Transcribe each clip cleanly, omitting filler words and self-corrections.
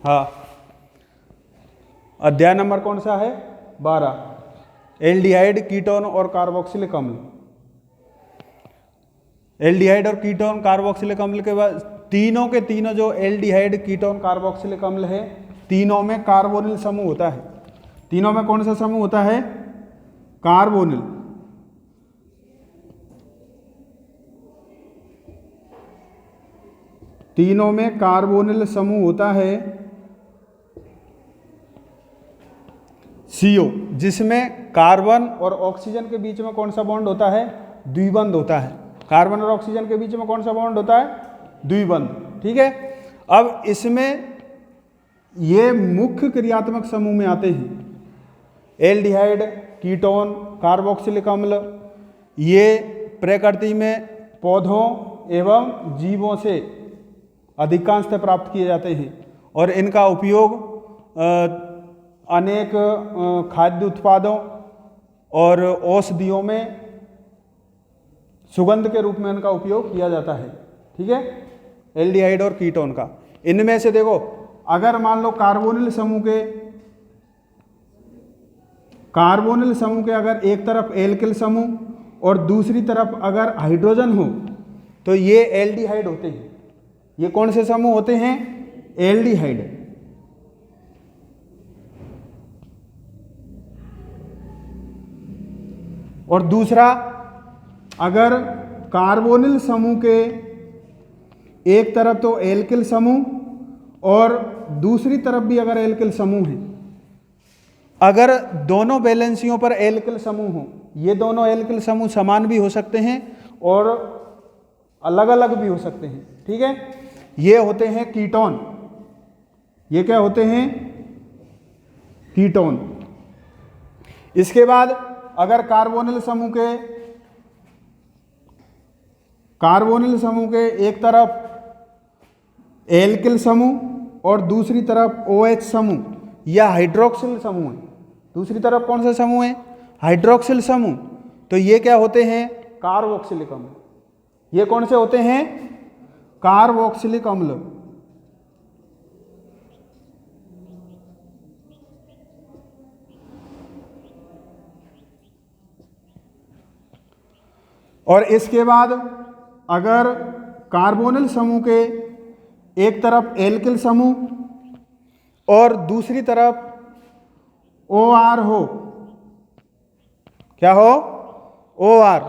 हाँ, अध्याय नंबर कौन सा है? 12, एल्डिहाइड, कीटोन और कार्बोक्सिलिक अम्ल। एल्डिहाइड और कीटोन कार्बोक्सिलिक अम्ल के बाद तीनों के तीनों जो एल्डिहाइड, कीटोन, कार्बोक्सिलिक अम्ल है, तीनों में कार्बोनिल समूह होता है। तीनों में कौन सा समूह होता है? कार्बोनिल। तीनों में कार्बोनिल समूह होता है CO, जिसमें कार्बन और ऑक्सीजन के बीच में कौन सा बॉन्ड होता है? द्विबंध होता है। कार्बन और ऑक्सीजन के बीच में कौन सा बॉन्ड होता है? द्विबंध। ठीक है। अब इसमें ये मुख्य क्रियात्मक समूह में आते हैं एल्डिहाइड, कीटोन, कार्बोक्सिलिक अम्ल। ये प्रकृति में पौधों एवं जीवों से अधिकांशतः प्राप्त किए जाते हैं और इनका उपयोग अनेक खाद्य उत्पादों और औषधियों में सुगंध के रूप में इनका उपयोग किया जाता है। ठीक है, एल्डिहाइड और कीटोन का। इनमें से देखो, अगर मान लो कार्बोनिल समूह के अगर एक तरफ एल्किल समूह और दूसरी तरफ अगर हाइड्रोजन हो तो ये एल्डिहाइड होते हैं। ये कौन से समूह होते हैं? एल्डिहाइड। और दूसरा, अगर कार्बोनिल समूह के एक तरफ तो एल्किल समूह और दूसरी तरफ भी अगर एल्किल समूह है, अगर दोनों वैलेंसियों पर एल्किल समूह हो, ये दोनों एल्किल समूह समान भी हो सकते हैं और अलग अलग भी हो सकते हैं। ठीक है, ये होते हैं कीटोन। ये क्या होते हैं? कीटोन। इसके बाद अगर कार्बोनिल समूह के एक तरफ एल्किल समूह और दूसरी तरफ OH समूह या हाइड्रोक्सिल समूह है। दूसरी तरफ कौन सा समूह है? हाइड्रोक्सिल समूह। तो ये क्या होते हैं? कार्बोक्सिलिक अम्ल। ये कौन से होते हैं? कार्बोक्सिलिक अम्ल। और इसके बाद अगर कार्बोनिल समूह के एक तरफ एल्किल समूह और दूसरी तरफ OR हो, क्या हो? OR।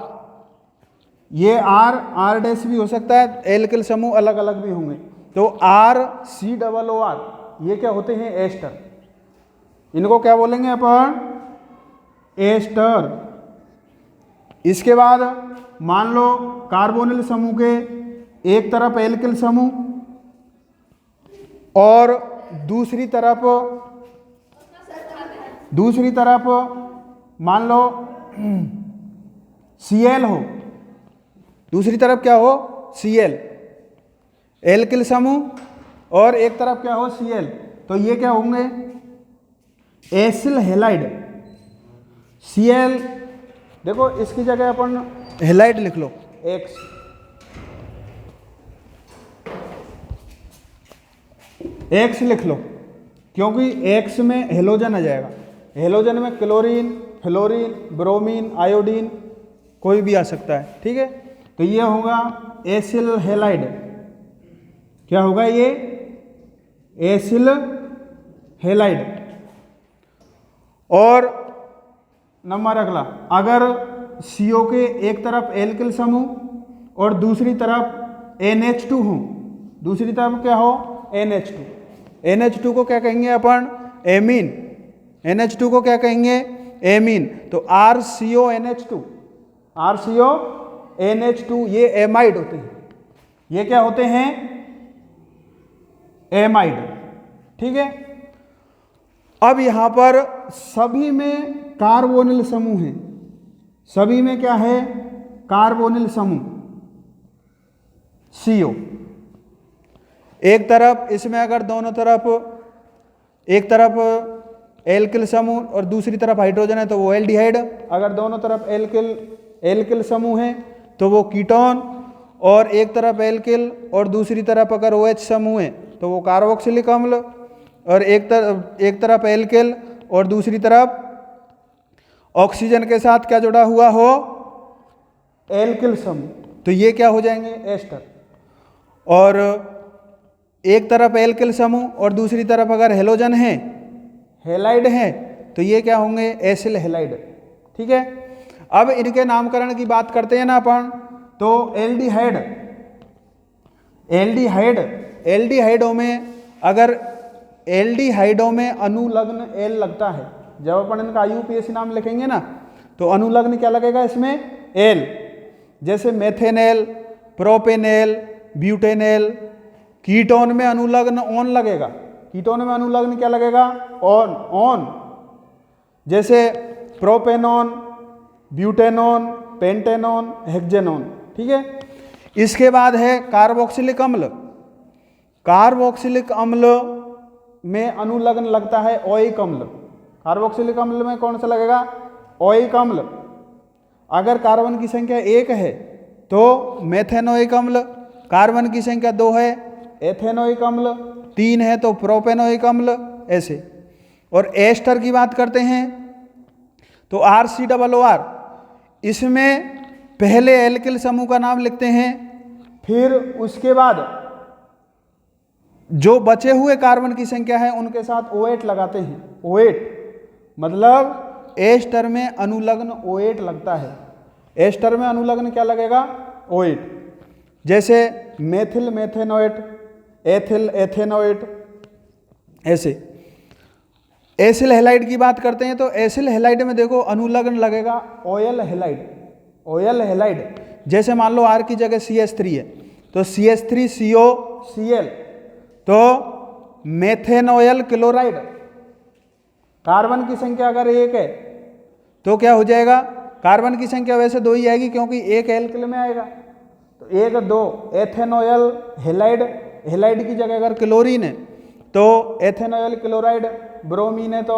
ये R डैश भी हो सकता है, एल्किल समूह अलग अलग भी होंगे। तो RCOOR, ये क्या होते हैं? एस्टर। इनको क्या बोलेंगे अपन? एस्टर। इसके बाद मान लो कार्बोनिल समूह के एक तरफ एल्किल समूह और दूसरी तरफ मान लो Cl हो। दूसरी तरफ क्या हो? Cl। एल्किल समूह और एक तरफ क्या हो? Cl। तो ये क्या होंगे? Acyl halide. Cl, देखो इसकी जगह अपन हैलाइड लिख लो, X। X लिख लो क्योंकि X में हेलोजन आ जाएगा। हेलोजन में क्लोरीन, फ्लोरीन, ब्रोमीन, आयोडीन कोई भी आ सकता है। ठीक है, तो ये होगा एसिल हैलाइड। क्या होगा ये? Acyl halide. और नंबर अगला, अगर CO के एक तरफ एल्किल समूह और दूसरी तरफ NH2 हो, दूसरी तरफ क्या हो? NH2। NH2 को क्या कहेंगे अपन? एमीन। NH2 को क्या कहेंगे? एमीन। तो RCONH2, RCONH2 ये एमाइड होते हैं। ये क्या होते हैं? एमाइड। ठीक है, अब यहां पर सभी में कार्बोनिल समूह है। सभी में क्या है? कार्बोनिल समूह CO। एक तरफ इसमें अगर दोनों तरफ, एक तरफ एल्किल समूह और दूसरी तरफ हाइड्रोजन है तो वो एल्डिहाइड। अगर दोनों तरफ एल्किल समूह है तो वो कीटोन, और एक तरफ एल्किल और दूसरी तरफ अगर OH समूह है तो वो कार्बोक्सिलिक अम्ल। और एक तरफ एल्किल और दूसरी तरफ ऑक्सीजन के साथ क्या जुड़ा हुआ हो, एल्किल समूह, तो ये क्या हो जाएंगे, एस्टर। और एक तरफ एल्किल समूह और दूसरी तरफ अगर हेलोजन है, हेलाइड है, तो ये क्या होंगे, एसिल हेलाइड। ठीक है, अब इनके नामकरण की बात करते हैं ना अपन, तो एल्डिहाइड, एल्डिहाइडों में अगर एल्डिहाइडों में अनुलग्न एल लगता है, जब अपन इनका IUPAC नाम लिखेंगे ना, तो अनुलग्न क्या लगेगा इसमें, एल। जैसे मेथेनेल, प्रोपेनेल, ब्यूटेनेल। कीटोन में अनुलग्न ऑन लगेगा, कीटोन में अनुलग्न क्या लगेगा, ऑन। जैसे प्रोपेनॉन, ब्यूटेनॉन, पेंटेनॉन, हेक्सेनॉन। ठीक है, इसके बाद है कार्बोक्सिलिक अम्ल। कार्बोक्सिलिक अम्ल में अनुलग्न लगता है ओइक अम्ल। कार्बोक्सिलिक अम्ल में कौन सा लगेगा, ओइक अम्ल। अगर कार्बन की संख्या 1 है तो मेथेनोइक अम्ल, कार्बन की संख्या 2 है एथेनोइक अम्ल, 3 है तो प्रोपेनोइक अम्ल, ऐसे। और एस्टर की बात करते हैं तो RCOOR, इसमें पहले एल्किल समूह का नाम लिखते हैं, फिर उसके बाद जो बचे हुए कार्बन की संख्या है उनके साथ O8 लगाते हैं। O8 मतलब एस्टर में अनुलग्न O8 लगता है। एस्टर में अनुलग्न क्या लगेगा, O8। जैसे मेथिल मेथेनोएट, एथिल एथेनोएट, ऐसे। एसिल हेलाइड की बात करते हैं तो एसिल हेलाइड में देखो अनुलग्न लगेगा ऑयल हेलाइड, ऑयल हेलाइड। जैसे मान लो R की जगह CH3 है तो CH3COCl, तो मेथेनोयल क्लोराइड। कार्बन की संख्या अगर 1 है तो क्या हो जाएगा, कार्बन की संख्या वैसे 2 ही आएगी क्योंकि एक एल्किल में आएगा, तो 1 2 एथेनोयल हेलाइड। हेलाइड की जगह अगर क्लोरीन है तो एथेनोयल क्लोराइड, ब्रोमीन है तो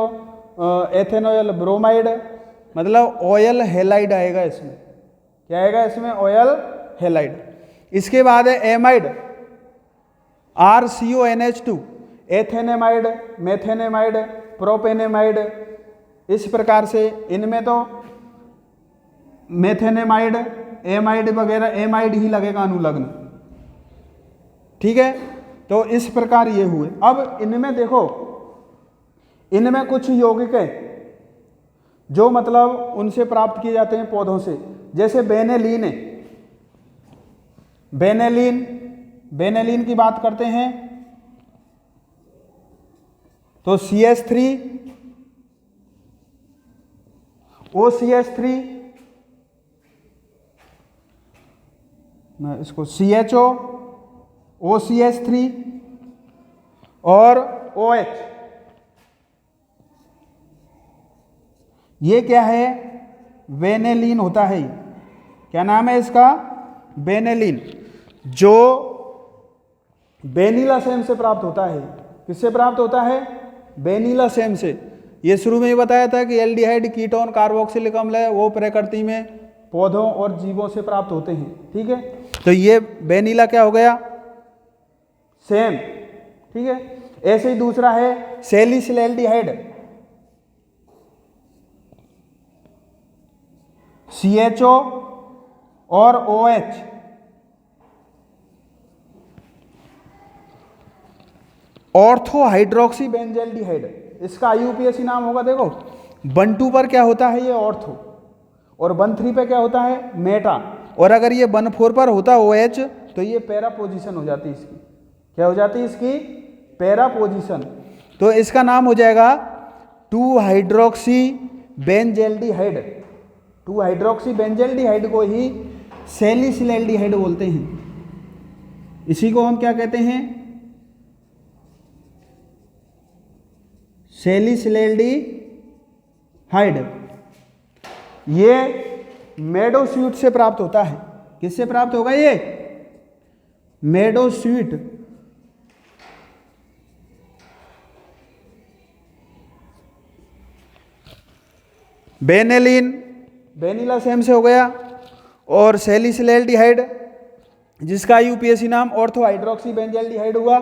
एथेनोयल ब्रोमाइड, मतलब ऑयल हेलाइड आएगा इसमें। क्या आएगा इसमें, ऑयल हेलाइड। इसके बाद है एमाइड, RCONH2, एथेनेमाइड, मेथेनेमाइड, प्रोपेनेमाइड। इस प्रकार से इनमें तो मेथेनेमाइड, एमाइड वगैरह, एमाइड ही लगेगा अनुलग्न। ठीक है, तो इस प्रकार ये हुए। अब इनमें देखो, इनमें कुछ यौगिक है जो मतलब उनसे प्राप्त किए जाते हैं पौधों से। जैसे बेनेलीन है, बेनेलीन की बात करते हैं तो CH3 OCH3, मैं इसको CHO OCH3 और OH, ये क्या है, बेनेलीन होता है। क्या नाम है इसका, बेनेलीन, जो बेनिला सेम से प्राप्त होता है। किससे प्राप्त होता है, बेनिला सेम से। ये शुरू में ही बताया था कि एल्डिहाइड कीटोन कार्बोक्सिलिक अम्ल है, वो प्रकृति में पौधों और जीवों से प्राप्त होते हैं। ठीक है, तो ये बेनिला क्या हो गया, सेम। ठीक है, ऐसे ही दूसरा है सैलिसिलएल्डिहाइड, CHO और OH। ऑर्थो हाइड्रोक्सी बेंजेल्डिहाइड, इसका IUPAC नाम होगा। देखो 1 2 पर क्या होता है, ये ऑर्थो, और 1 3 पे क्या होता है, मेटा। और अगर ये 1 4 पर होता OH तो ये पैरा पोजीशन हो जाती है इसकी। क्या हो जाती है इसकी, पैरा पोजीशन। तो इसका नाम हो जाएगा 2 हाइड्रोक्सी बेंजेल्डिहाइड। 2 हाइड्रोक्सी बेंजेल्डिहाइड को ही सैलिसिलएल्डिहाइड बोलते हैं। इसी को हम क्या कहते हैं, सैलिसिलएल्डिहाइड। ये मेडोस्यूट से प्राप्त होता है। किससे प्राप्त होगा ये, मेडोस्यूट। बेनेलीन बेनिला सेम से हो गया, और सैलिसिलएल्डिहाइड जिसका IUPAC नाम ऑर्थो हाइड्रोक्सी बेंजेल्डिहाइड हुआ,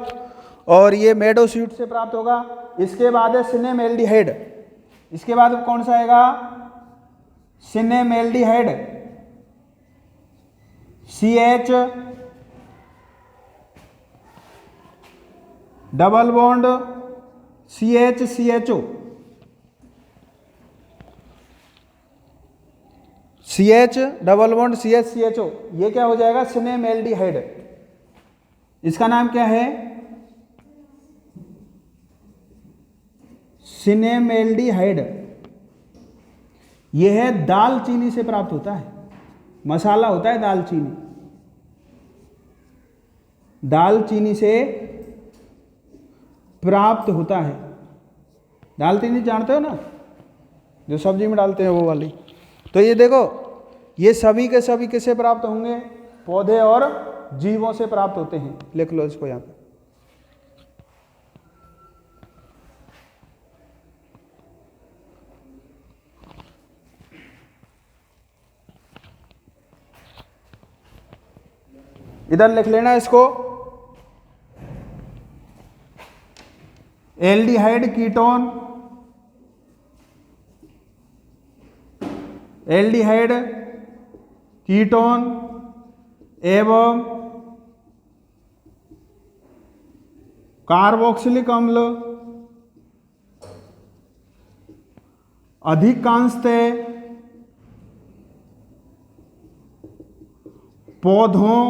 और ये मेडोस्यूट से प्राप्त होगा। इसके बाद है सिनेमेल्डिहाइड। इसके बाद कौन सा आएगा? सिनेमेल्डिहाइड, CH double bond CH double bond CH, ये क्या हो जाएगा? सिनेमेल्डिहाइड। इसका नाम क्या है? सिनेमेल्डिहाइड। यह है दालचीनी से प्राप्त होता है, मसाला होता है दालचीनी। दालचीनी से प्राप्त होता है। दालचीनी जानते हो ना, जो सब्जी में डालते हैं वो वाली। तो ये देखो, ये सभी के सभी किससे प्राप्त होंगे? पौधे और जीवों से प्राप्त होते हैं। लिख लो इसको यहाँ पे। इधर लिख लेना इसको, एल्डिहाइड कीटोन, एल्डिहाइड कीटोन एवं कार्बोक्सिलिक अम्ल अधिकांशतः पौधों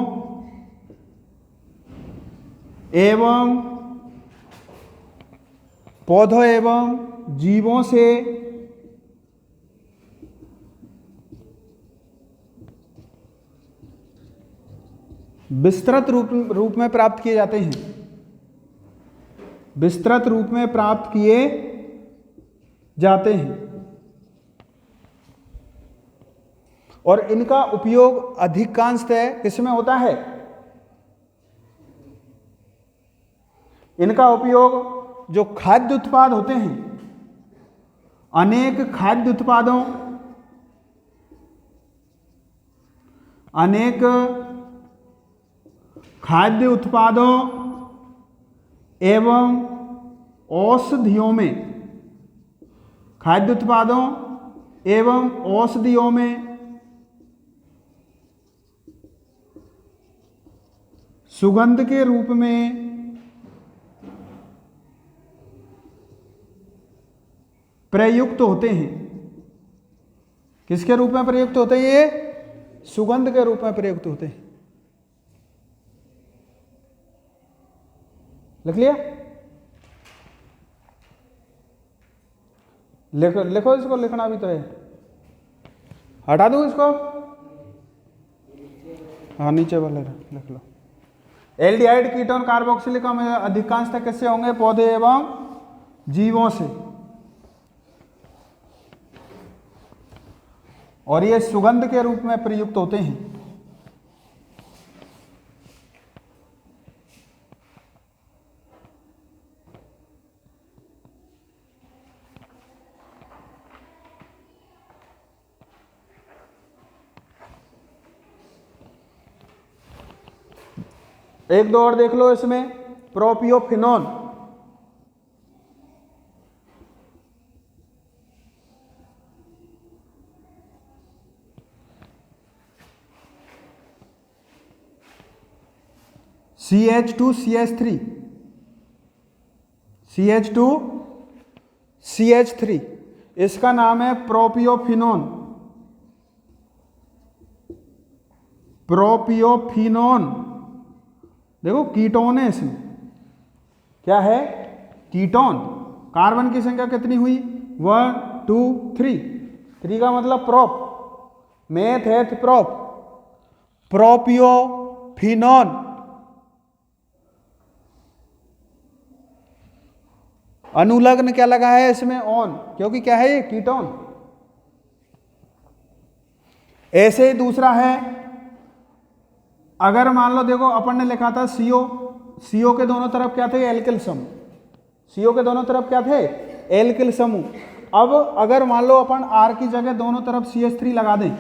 एवं जीवों से विस्तृत रूप में प्राप्त किए जाते हैं। विस्तृत रूप में प्राप्त किए जाते हैं और इनका उपयोग अधिकांशतः किसमें होता है? इनका उपयोग जो खाद्य उत्पाद होते हैं, अनेक खाद्य उत्पादों एवं औषधियों में, खाद्य उत्पादों एवं औषधियों में सुगंध के रूप में प्रयुक्त होते हैं। किसके रूप में प्रयुक्त होते हैं? ये सुगंध के रूप में प्रयुक्त होते हैं। लिख लिया? लिखो लिखो इसको, लिखना भी तो है। हटा दूं इसको? हाँ, नीचे वाले लिख लो। एल्डिहाइड कीटोन कार्बोक्सिलिक अम्ल अधिकांशतः किससे होंगे? पौधे एवं जीवों से, और ये सुगंध के रूप में प्रयुक्त होते हैं। एक दो और देख लो इसमें। प्रोपियोफिनोन, CH2CH3, CH2CH3, इसका नाम है प्रोपियोफिनोन। प्रोपियोफिनोन देखो, कीटोन है इसमें। क्या है? कीटोन। कार्बन की संख्या कितनी हुई? 1 2 3। 3 का मतलब प्रोप, मेथ हेथ प्रोप, प्रोपियोफिनोन। अनुलग्न क्या लगा है इसमें? ऑन, क्योंकि क्या है ये? कीटोन। ऐसे ही दूसरा है, अगर मान लो देखो अपन ने लिखा था CO के दोनों तरफ क्या थे? एल्किल समूह। CO के दोनों तरफ क्या थे? एल्किल समूह। अब अगर मान लो अपन R की जगह दोनों तरफ CH3 लगा दें,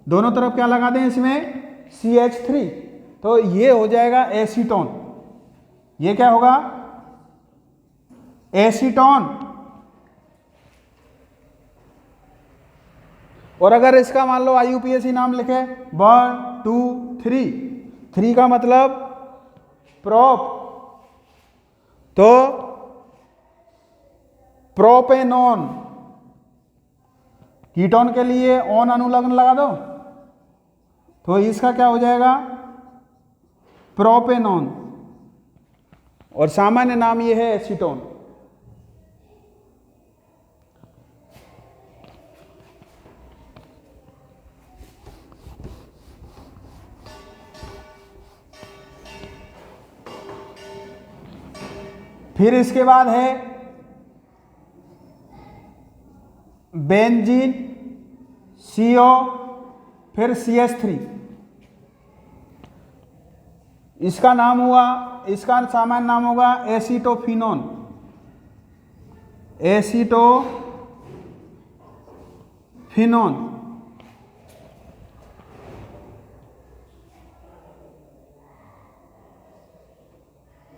दोनों तरफ क्या लगा दें इसमें? CH3, तो ये हो जाएगा एसीटोन। ये क्या होगा? एसीटोन। और अगर इसका मान लो IUPAC नाम लिखे 1 2 3, 3 का मतलब प्रोप, तो प्रोपेनॉन। कीटोन के लिए ऑन अनुलग्न लगा दो, तो इसका क्या हो जाएगा? प्रोपेनॉन। और सामान्य नाम ये है एसीटोन। फिर इसके बाद है बेंजीन, CO, फिर CH3। इसका नाम हुआ, इसका सामान्य नाम होगा एसीटोफिनोन। एसीटोफिनोन।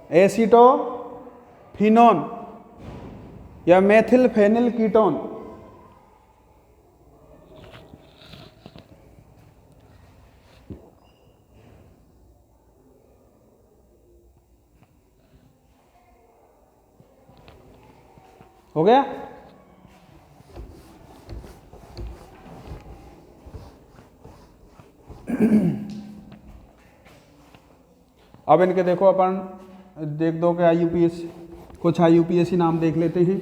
एसीटोफिनोन या मेथिल फेनिल कीटोन। हो गया? अब इनके देखो अपन देख दो कि IUPAC, कुछ IUPAC नाम देख लेते हैं,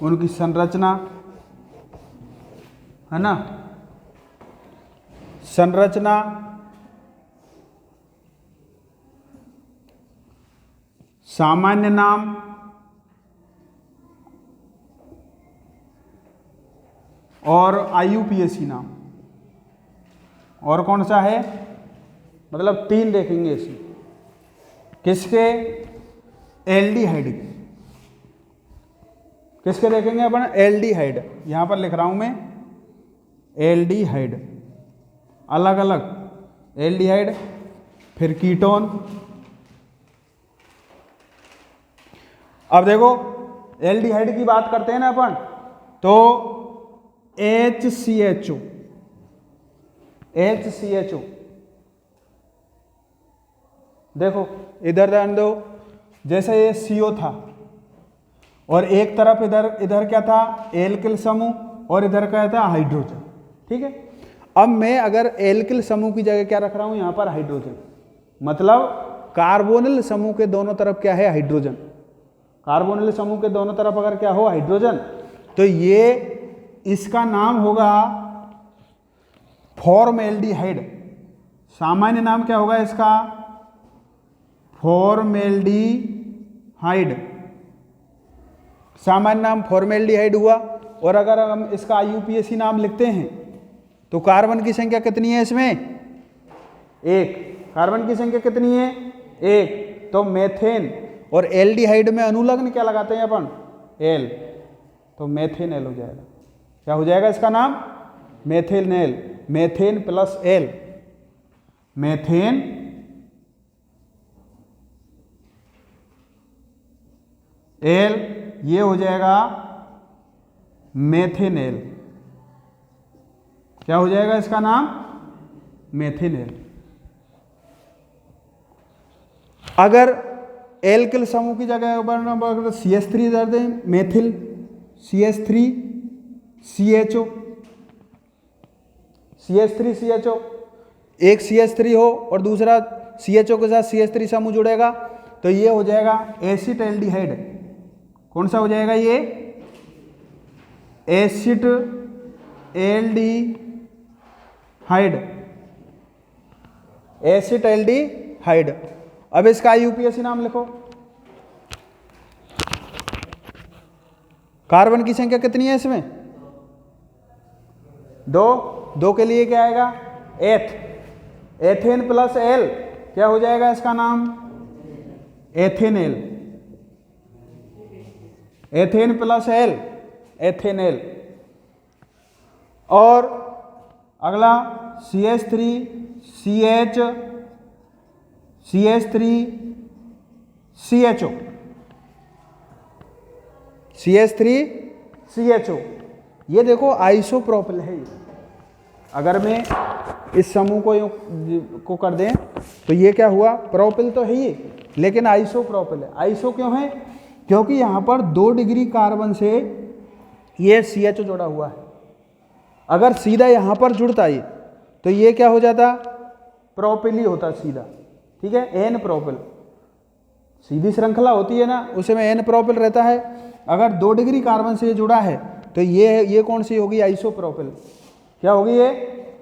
उनकी संरचना है ना। संरचना, सामान्य नाम, और IUPAC नाम। और कौन सा है? मतलब 3 देखेंगे इसमें। किसके? एल्डिहाइड के। किसके देखेंगे अपन? एल्डिहाइड। यहां पर लिख रहा हूं मैं एल्डिहाइड, अलग अलग एल्डिहाइड। फिर कीटोन। अब देखो एल्डिहाइड की बात करते हैं ना अपन, तो HCHO, HCHO। देखो इधर ध्यान दो, जैसे ये CO था और एक तरफ इधर क्या था? एल्किल समूह, और इधर क्या था? हाइड्रोजन। ठीक है। अब मैं अगर एल्किल समूह की जगह क्या रख रहा हूं? यहां पर हाइड्रोजन। मतलब कार्बोनिल समूह के दोनों तरफ क्या है? हाइड्रोजन। कार्बोनिल समूह के दोनों तरफ अगर क्या हो? हाइड्रोजन, तो ये इसका नाम होगा फॉर्मेल्डिहाइड। सामान्य नाम क्या होगा इसका? फॉर्मेल्डिहाइड। सामान्य नाम फॉर्मेल्डिहाइड हुआ। और अगर हम इसका IUPAC नाम लिखते हैं तो कार्बन की संख्या कितनी है इसमें? 1। कार्बन की संख्या कितनी है? 1। तो मेथेन। और एल्डिहाइड में अनुलग्न क्या लगाते हैं अपन? एल। तो मेथेनेल हो जाएगा। क्या हो जाएगा इसका नाम? Methanal. Methane plus al, methane al, ये हो जाएगा मेथेनेल। क्या हो जाएगा इसका नाम? मेथेनेल। अगर एल्किल समूह की जगह पर CH3 दर दें, methyl CH3 CHO, CH3 CHO, एक CH3 हो और दूसरा CHO के साथ CH3 समूह जुड़ेगा, तो ये हो जाएगा एसिटैल्डिहाइड। कौन सा हो जाएगा ये? एसिटैल्डिहाइड। एसिटैल्डिहाइड। अब इसका IUPAC नाम लिखो। कार्बन की संख्या कितनी है इसमें? 2। 2 के लिए क्या आएगा? एथ। एथेन प्लस एल, क्या हो जाएगा इसका नाम? Ethanal. Ethane plus al, ethanal. और अगला CH3 CH, CH3 CHO, CH3CHO। ये देखो आइसोप्रोपिल है। अगर मैं इस समूह को कर दें तो ये क्या हुआ, प्रोपिल तो है ये, लेकिन आइसोप्रोपिल है। आइसो क्यों है, क्योंकि यहाँ पर 2 डिग्री कार्बन से ये CHO जुड़ा हुआ है। अगर सीधा यहाँ पर जुड़ता ये तो ये क्या हो जाता, प्रोपिल ही होता सीधा, ठीक है, एन प्रोपिल। सीधी श्रृंखला होती है ना, उसमें एन प्रोपिल रहता है। अगर 2 डिग्री कार्बन से ये जुड़ा है तो ये कौन सी होगी, आइसोप्रोपिल। क्या होगी ये,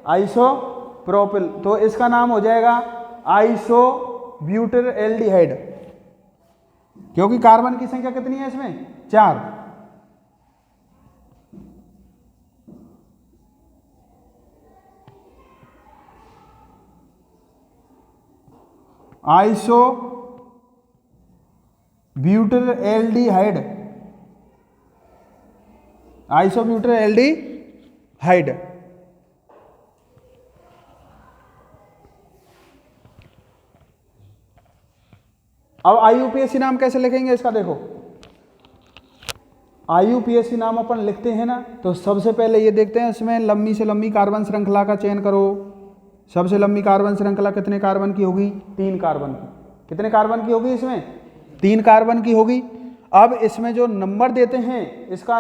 आइसोप्रोपिल। तो इसका नाम हो जाएगा आइसोब्यूटिल एल्डिहाइड, क्योंकि कार्बन की संख्या कितनी है इसमें, 4। Isobutyl aldehyde, isobutyl aldehyde. अब IUPAC नाम कैसे लिखेंगे इसका, देखो IUPAC नाम अपन लिखते हैं ना, तो सबसे पहले ये देखते हैं इसमें लंबी से लंबी कार्बन श्रृंखला का चयन करो। सबसे लंबी कार्बन श्रृंखला कितने कार्बन की होगी, 3 कार्बन की। कितने कार्बन की होगी इसमें, 3 कार्बन की होगी। अब इसमें जो नंबर देते हैं, इसका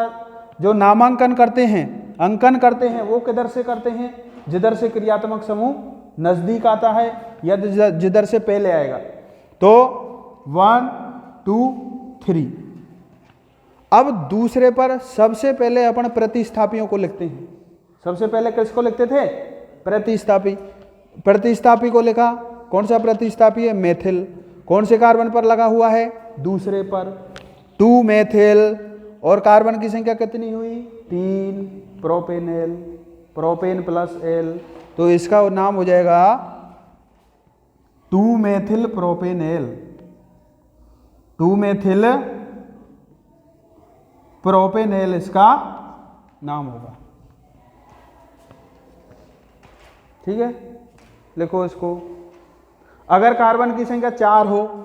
जो नामांकन करते हैं, अंकन करते हैं, वो किधर से करते हैं, जिधर से क्रियात्मक समूह नजदीक आता है या जिधर से पहले आएगा। तो 1 2 3। अब दूसरे पर सबसे पहले अपन प्रतिस्थापियों को लिखते हैं। सबसे पहले किसको लिखते थे, प्रतिस्थापी। प्रतिस्थापी को लिखा, कौन सा प्रतिस्थापी है, मेथिल। कौन से कार्बन पर लगा हुआ है, दूसरे पर, 2 मेथिल। और कार्बन की संख्या कितनी हुई, 3, प्रोपेनेल, प्रोपेन प्लस एल। तो इसका नाम हो जाएगा 2 मेथिल प्रोपेनेल, 2 मेथिल प्रोपेनेल इसका नाम होगा। ठीक है, लिखो इसको। अगर कार्बन की संख्या 4 हो,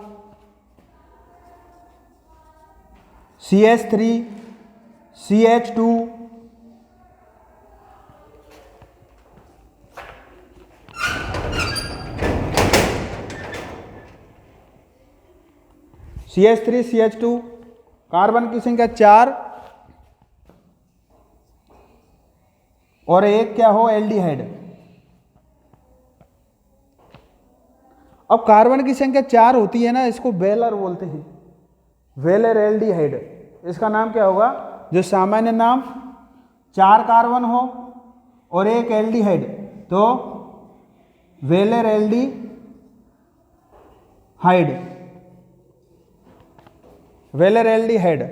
CH3 CH2 CH3 CH2, carbon की संख्या 4 और एक क्या हो, एल्डिहाइड। अब कार्बन की संख्या 4 होती है ना, इसको वेलर बोलते हैं, वेलर एल्डिहाइड। इसका नाम क्या होगा, जो सामान्य नाम, 4 कार्बन हो और एक एल्डिहाइड, तो वेलर एल्डिहाइड, वेलर एल्डिहाइड।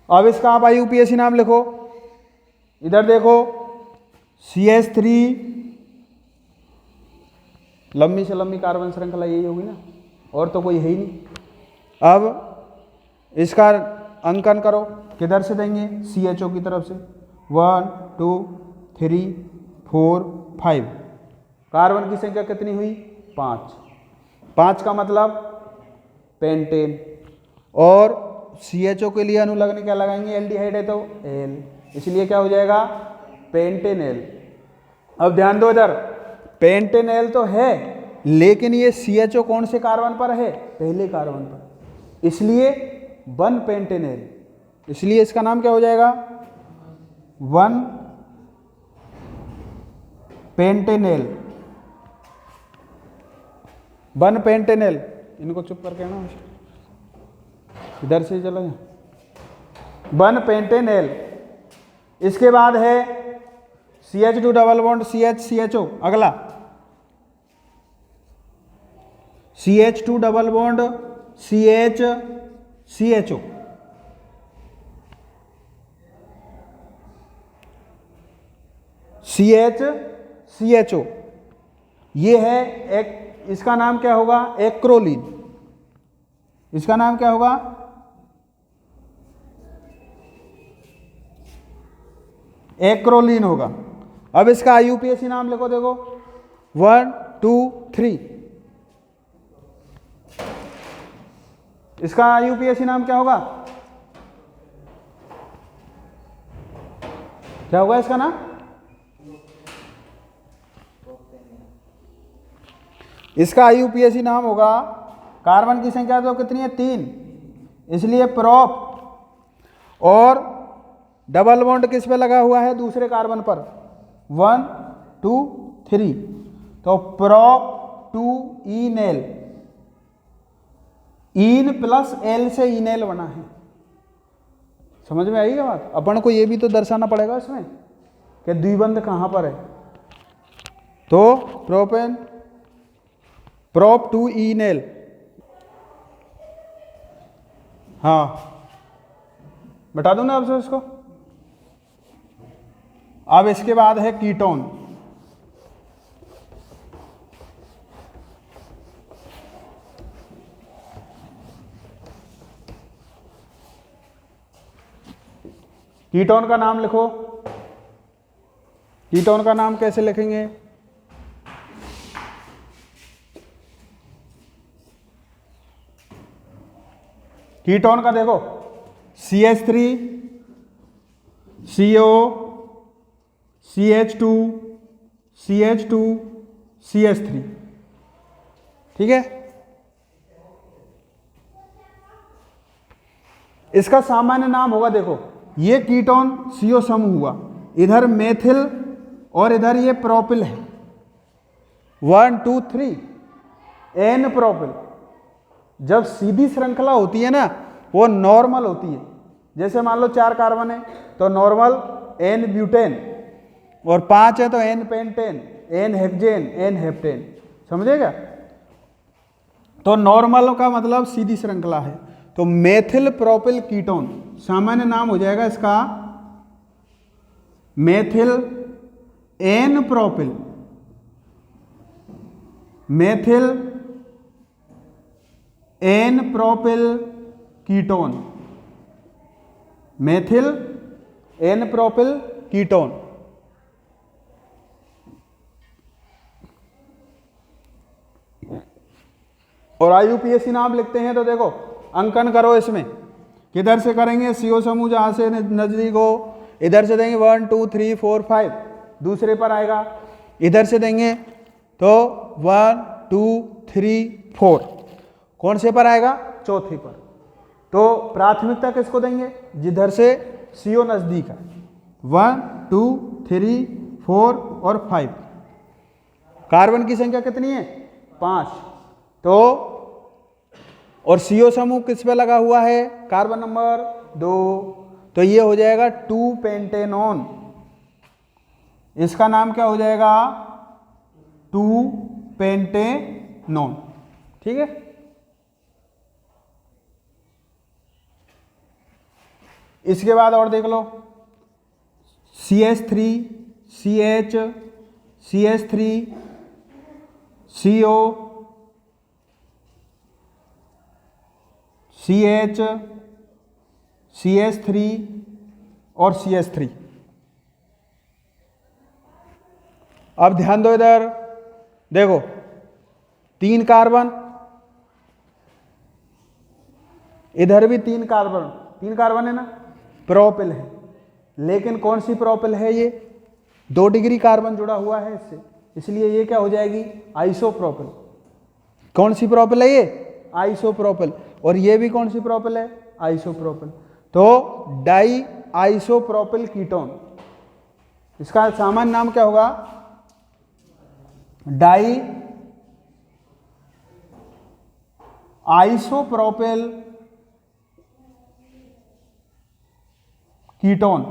अब इसका आप IUPAC नाम लिखो। इधर देखो, CH3, लंबी से लंबी कार्बन श्रृंखला यही होगी ना, और तो कोई है ही नहीं। अब इसका अंकन करो, किधर से देंगे, CHO की तरफ से। 1 2 3 4 5। कार्बन की संख्या कितनी हुई, 5। 5 का मतलब पेंटेन। और CHO के लिए अनुलग्न क्या लगाएंगे, एल्डिहाइड है तो एल, इसलिए क्या हो जाएगा, पेंटेनेल। अब ध्यान दो इधर, पेंटेनेल तो है, लेकिन ये CHO कौन से कार्बन पर है, पहले कार्बन पर, इसलिए 1 पेंटेनेल। इसलिए इसका नाम क्या हो जाएगा, 1 पेंटेनेल, 1 पेंटेनेल। इनको चुप करके ना, इधर से चलो, 1 पेंटेनेल। इसके बाद है CH2 double bond CH CHO। अगला CH2 double bond CH CHO। CH CHO ये है एक, इसका नाम क्या होगा, एक्रोलीन। इसका नाम क्या होगा, एक्रोलीन होगा। अब इसका IUPAC नाम लिखो, देखो 1 2 3। इसका IUPAC नाम क्या होगा? क्या होगा इसका नाम? इसका IUPAC नाम होगा, कार्बन की संख्या तो कितनी है? 3, इसलिए प्रोप, और डबल बॉन्ड किस पे लगा हुआ है? दूसरे कार्बन पर, 1 2 3, तो प्रोप 2 इनेल, इन प्लस एल से इनेल बना है। समझ में आई बात? अपन को ये भी तो दर्शाना पड़ेगा इसमें कि द्विबंध कहां पर है। तो प्रोपेन, प्रोप 2 इनेल, हाँ बता दूं ना आपसे इसको। अब इसके बाद है कीटोन। कीटोन का नाम लिखो। कीटोन का नाम कैसे लिखेंगे? कीटोन का देखो, CH3, CO, CH2, CH2, CH3, ठीक है। इसका सामान्य नाम होगा, देखो ये कीटोन CO समूह हुआ, इधर मेथिल और इधर ये प्रोपिल है, 1 2 3 N प्रोपिल। जब सीधी श्रृंखला होती है ना वो नॉर्मल होती है। जैसे मान लो 4 कार्बन है तो नॉर्मल N ब्यूटेन, और 5 है तो N pentane, N hexane, N heptane, समझेगा? तो नॉर्मल का मतलब सीधी श्रृंखला है। तो मेथिल प्रोपिल कीटोन, सामान्य नाम हो जाएगा इसका methyl N propyl, methyl N propyl ketone, methyl N propyl ketone. और IUPAC नाम लिखते हैं तो देखो अंकन करो इसमें, किधर से करेंगे? CO समूह जहां से नजदीक हो, इधर से देंगे 1 2 3 4 5, दूसरे पर आएगा, इधर से देंगे तो 1 2 3 4, कौन से पर आएगा? चौथे पर। तो प्राथमिकता किसको देंगे? जिधर से CO नजदीक है, 1 2 3 4 और 5। कार्बन की संख्या कितनी है? 5। तो और CO समूह किस पे लगा हुआ है? कार्बन नंबर 2, तो ये हो जाएगा 2 पेंटेनॉन। इसका नाम क्या हो जाएगा? 2 पेंटेनॉन, ठीक है। इसके बाद और देख लो, CH3, CH, CH3, CO, CH, CH3 और CH3। अब ध्यान दो, इधर देखो 3 कार्बन, इधर भी 3 कार्बन, 3 कार्बन है ना, प्रोपिल है। लेकिन कौन सी प्रोपिल है? ये 2 डिग्री कार्बन जुड़ा हुआ है इससे, इसलिए ये क्या हो जाएगी? आइसोप्रोपिल। कौन सी प्रोपिल है ये? आइसोप्रोपिल। और ये भी कौन सी प्रोपिल है? आइसोप्रोपिल। तो डाई आइसोप्रोपिल कीटोन। इसका सामान्य नाम क्या होगा? Di isopropyl ketone,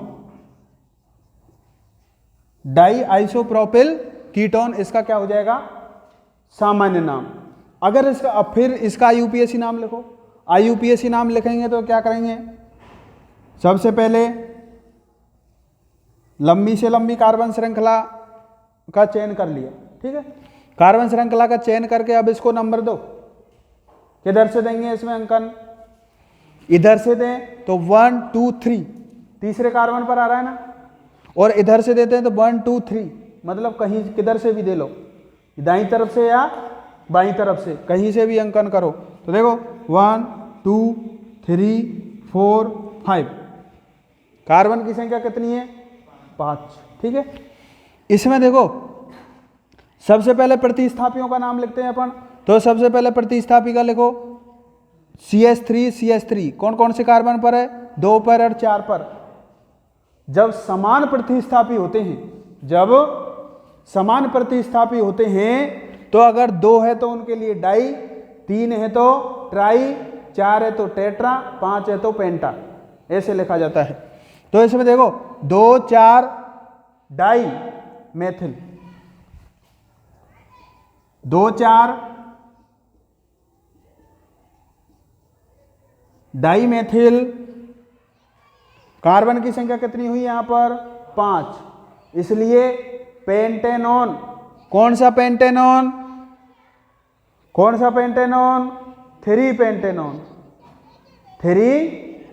di isopropyl ketone, इसका क्या हो जाएगा? सामान्य नाम। अगर इसका, अब फिर इसका IUPAC नाम लिखो। IUPAC नाम लिखेंगे तो क्या करेंगे? सबसे पहले लंबी से लंबी कार्बन श्रृंखला का चयन कर लिया, ठीक है। कार्बन श्रृंखला का चयन करके अब इसको नंबर दो। किधर से देंगे इसमें अंकन? इधर से दें तो 1 2 3, तीसरे कार्बन पर आ रहा है ना, और इधर से देते हैं तो 1 2 3, मतलब कहीं किधर से भी दे लो, दाईं तरफ से या बाईं तरफ से, कहीं से भी अंकन करो। तो देखो 1 2 3 4 5। कार्बन की संख्या कितनी है? 5। ठीक है, इसमें देखो सबसे पहले प्रतिस्थापियों का नाम लिखते हैं अपन। तो सबसे पहले प्रतिस्थापी का लिखो CH3 CH3। कौन कौन से कार्बन पर है? 2 पर और 4 पर। जब समान प्रतिस्थापी होते हैं, जब समान प्रतिस्थापी होते हैं तो अगर 2 है तो उनके लिए डाई, 3 है तो ट्राई, 4 है तो टेट्रा, 5 है तो पेंटा, ऐसे लिखा जाता है। तो इसमें देखो 2 4 di methyl, 2 4 di methyl. Carbon की संख्या कितनी हुई यहां पर? 5, इसलिए पेंटेनॉन। कौन सा पेंटेनॉन? कौन सा pentanone? 3 pentanone, 3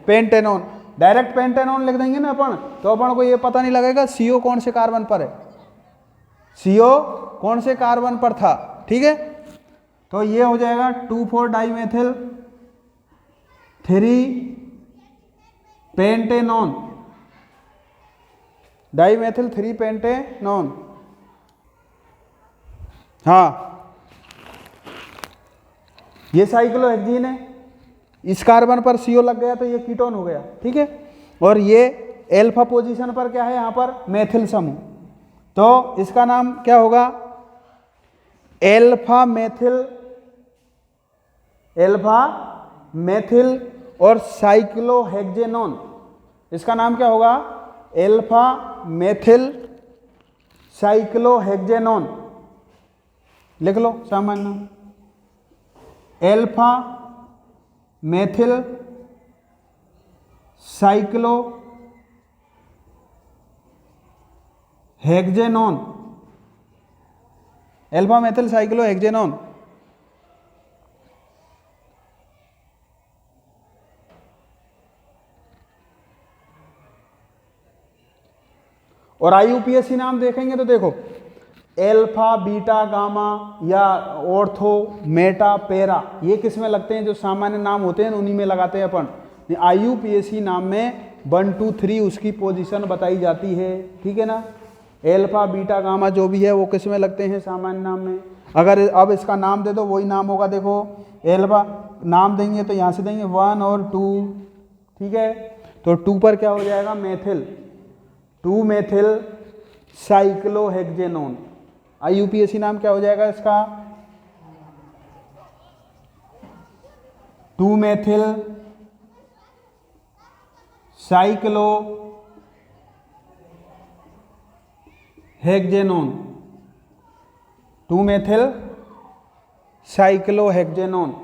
pentanone. Direct pentanone लिख देंगे ना अपन, तो अपन को ये पता नहीं लगेगा CO कौन से कार्बन पर है, CO कौन से कार्बन पर था। ठीक है, तो ये हो जाएगा 2 4 डाईमेथिल 3 पेंटेनॉन, डाईमेथिल 3 पेंटेनॉन। हाँ, ये साइक्लोहेक्सीन है, इस कार्बन पर CO लग गया तो ये कीटोन हो गया। ठीक है, और ये एल्फा पोजीशन पर क्या है? यहाँ पर मेथिल समूह, तो इसका नाम क्या होगा? Alpha methyl, alpha methyl. और साइक्लोहेक्सेनॉन, इसका नाम क्या होगा? Alpha methyl cyclohexanone. लिख लो सामान्य नाम, alpha methyl cyclohexanone, alpha methyl cyclohexanone. और IUPAC नाम देखेंगे तो देखो एल्फा बीटा गामा या ऑर्थो मेटा पेरा, ये किस में लगते हैं? जो सामान्य नाम होते हैं उन्हीं में लगाते हैं अपन। IUPAC नाम में 1 2 3 उसकी पोजीशन बताई जाती है। ठीक है ना, एल्फा बीटा गामा जो भी है वो किस में लगते हैं? सामान्य नाम में। अगर अब इसका नाम दे दो वही नाम होगा। देखो एल्फा नाम देंगे तो यहाँ से देंगे 1 और 2। ठीक है, तो 2 पर क्या हो जाएगा? Methyl, 2 methyl cyclohexanone. IUPAC नाम क्या हो जाएगा इसका? 2 मेथिल साइक्लोहेक्सेनॉन, 2 मेथिल साइक्लोहेक्सेनॉन।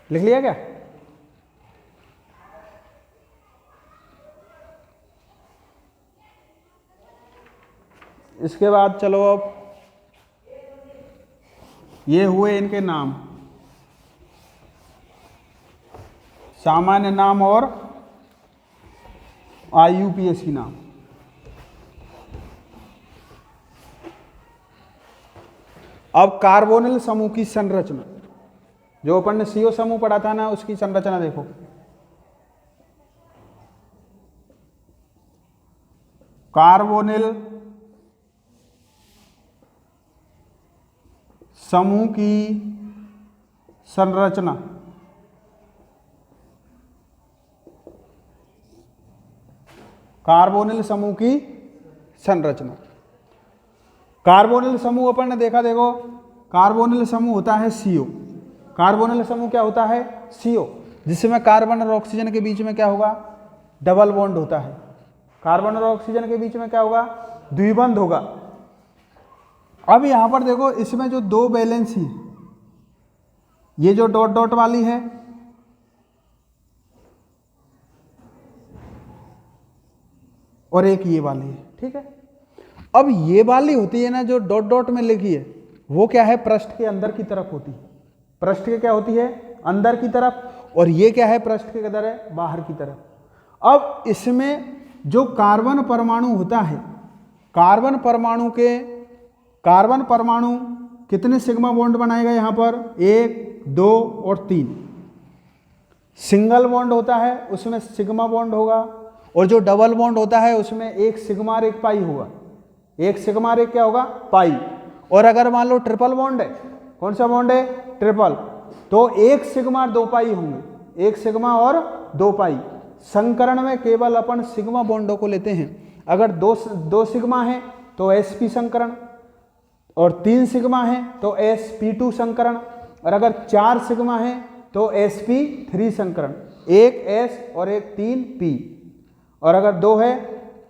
लिख लिया क्या? इसके बाद चलो अब ये हुए इनके नाम, सामान्य नाम और IUPAC नाम। अब कार्बोनिल समूह की संरचना, जो अपन ने CO समूह पढ़ा था ना, उसकी संरचना देखो। कार्बोनिल समूह की संरचना, कार्बोनिल समूह की संरचना। कार्बोनिल समूह अपन ने देखा, देखो कार्बोनिल समूह होता है CO। कार्बोनिल समूह क्या होता है? CO, जिसमें कार्बन और ऑक्सीजन के बीच में क्या होगा? डबल बॉन्ड होता है। कार्बन और ऑक्सीजन के बीच में क्या होगा? द्विबंध होगा। अब यहां पर देखो इसमें जो 2 वैलेंसी, ये जो डॉट डॉट वाली है, और एक ये वाली है। ठीक है, अब ये वाली होती है ना जो डॉट डॉट में लिखी है, वो क्या है? पृष्ठ के अंदर की तरफ होती है। पृष्ठ के क्या होती है? अंदर की तरफ। और ये क्या है? पृष्ठ के किधर है? बाहर की तरफ। अब इसमें जो कार्बन परमाणु होता है कार्बन परमाणु कितने सिग्मा बॉन्ड बनाएगा यहाँ पर? 1, 2 और 3। सिंगल बॉन्ड होता है उसमें सिग्मा बॉन्ड होगा, और जो डबल बॉन्ड होता है उसमें एक सिग्मा और एक पाई होगा। एक सिग्मा और एक क्या होगा? पाई। और अगर मान लो ट्रिपल बॉन्ड है, कौन सा बॉन्ड है? ट्रिपल, तो एक सिग्मा और 2 पाई होंगे, एक सिग्मा और 2 पाई। संकरण में केवल अपन सिग्मा बॉन्डों को लेते हैं। अगर दो सिग्मा है तो sp संकरण, और 3 सिग्मा है तो sp2 संकरण, और अगर 4 सिग्मा है तो sp3 संकरण, एक s और एक 3 p। और अगर 2 है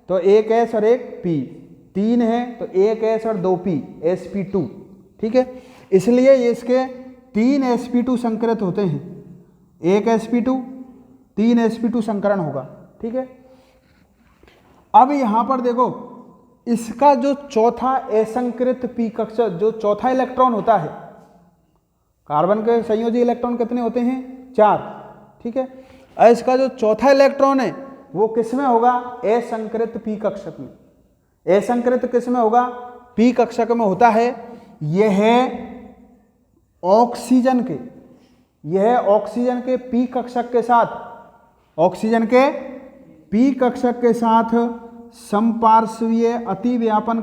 तो एक s और एक p, 3 है तो एक s और 2 p, sp2। ठीक है, इसलिए ये इसके 3 sp2 संकरित होते हैं, एक sp2, 3 sp2 संकरण होगा। ठीक है, अब यहां पर देखो इसका जो चौथा असंकृत p कक्षा, जो चौथा इलेक्ट्रॉन होता है, कार्बन के संयोजी इलेक्ट्रॉन कितने होते हैं? 4। ठीक है, और इसका जो चौथा इलेक्ट्रॉन है वो किस में होगा? असंकृत p कक्षक में। असंकृत किस में होगा? p कक्षक में होता है। यह ऑक्सीजन के p कक्षक के साथ, ऑक्सीजन के p कक्षक के साथ समपार्श्वीय अतिव्यापन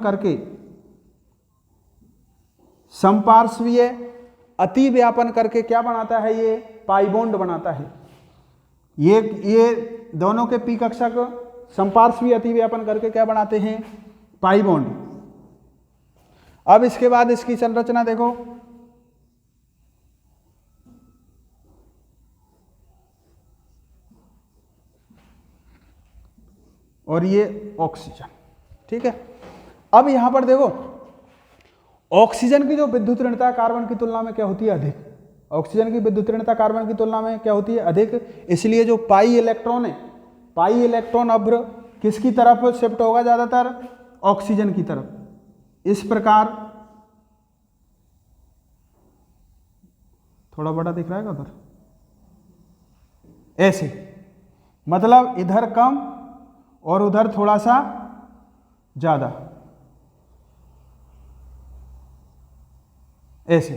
करके क्या बनाता है? ये पाई बॉन्ड बनाता है। ये दोनों के p कक्षक समपार्श्वीय अतिव्यापन करके क्या बनाते हैं? Pi bond. अब इसके बाद इसकी संरचना देखो, और ये ऑक्सीजन। ठीक है, अब यहां पर देखो ऑक्सीजन की जो विद्युत ऋणता कार्बन की तुलना में क्या होती है? अधिक। ऑक्सीजन की विद्युत ऋणता कार्बन की तुलना में क्या होती है? अधिक। इसलिए जो पाई इलेक्ट्रॉन है, पाई इलेक्ट्रॉन अब किसकी तरफ शिफ्ट होगा? ज्यादातर ऑक्सीजन की तरफ। इस प्रकार थोड़ा बड़ा दिख रहा है उधर, ऐसे, मतलब इधर कम और उधर थोड़ा सा ज्यादा, ऐसे।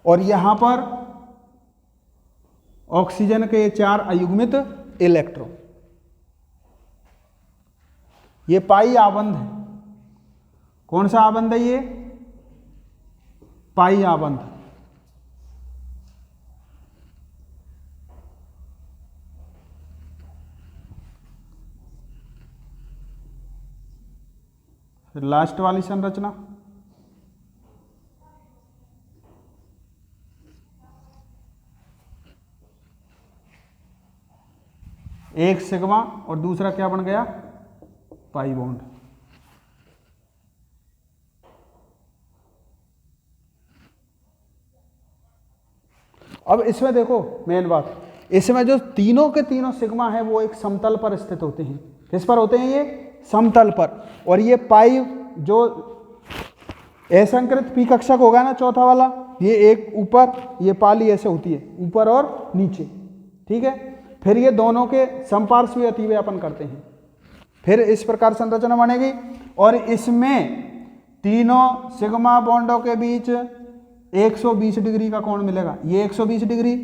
और यहां पर ऑक्सीजन के 4 अयुग्मित इलेक्ट्रॉन, ये पाई आबंध है। कौन सा आबंध है ये? पाई आबंध। फिर लास्ट वाली संरचना, एक सिग्मा और दूसरा क्या बन गया? Pi bond. अब इसमें देखो मेन बात, इसमें जो तीनों के तीनों सिग्मा है वो एक समतल पर स्थित होते हैं। किस पर होते हैं? ये समतल पर। और ये पाई जो असंकृत p कक्षक होगा ना, चौथा वाला, ये एक ऊपर, ये पाली ऐसे होती है, ऊपर और नीचे। ठीक है, फिर ये दोनों के समपार्श्वीय अतिव्यापन करते हैं, फिर इस प्रकार संरचना बनेगी। और इसमें तीनों सिग्मा बॉन्डों के बीच 120 डिग्री का कोण मिलेगा। ये 120 डिग्री,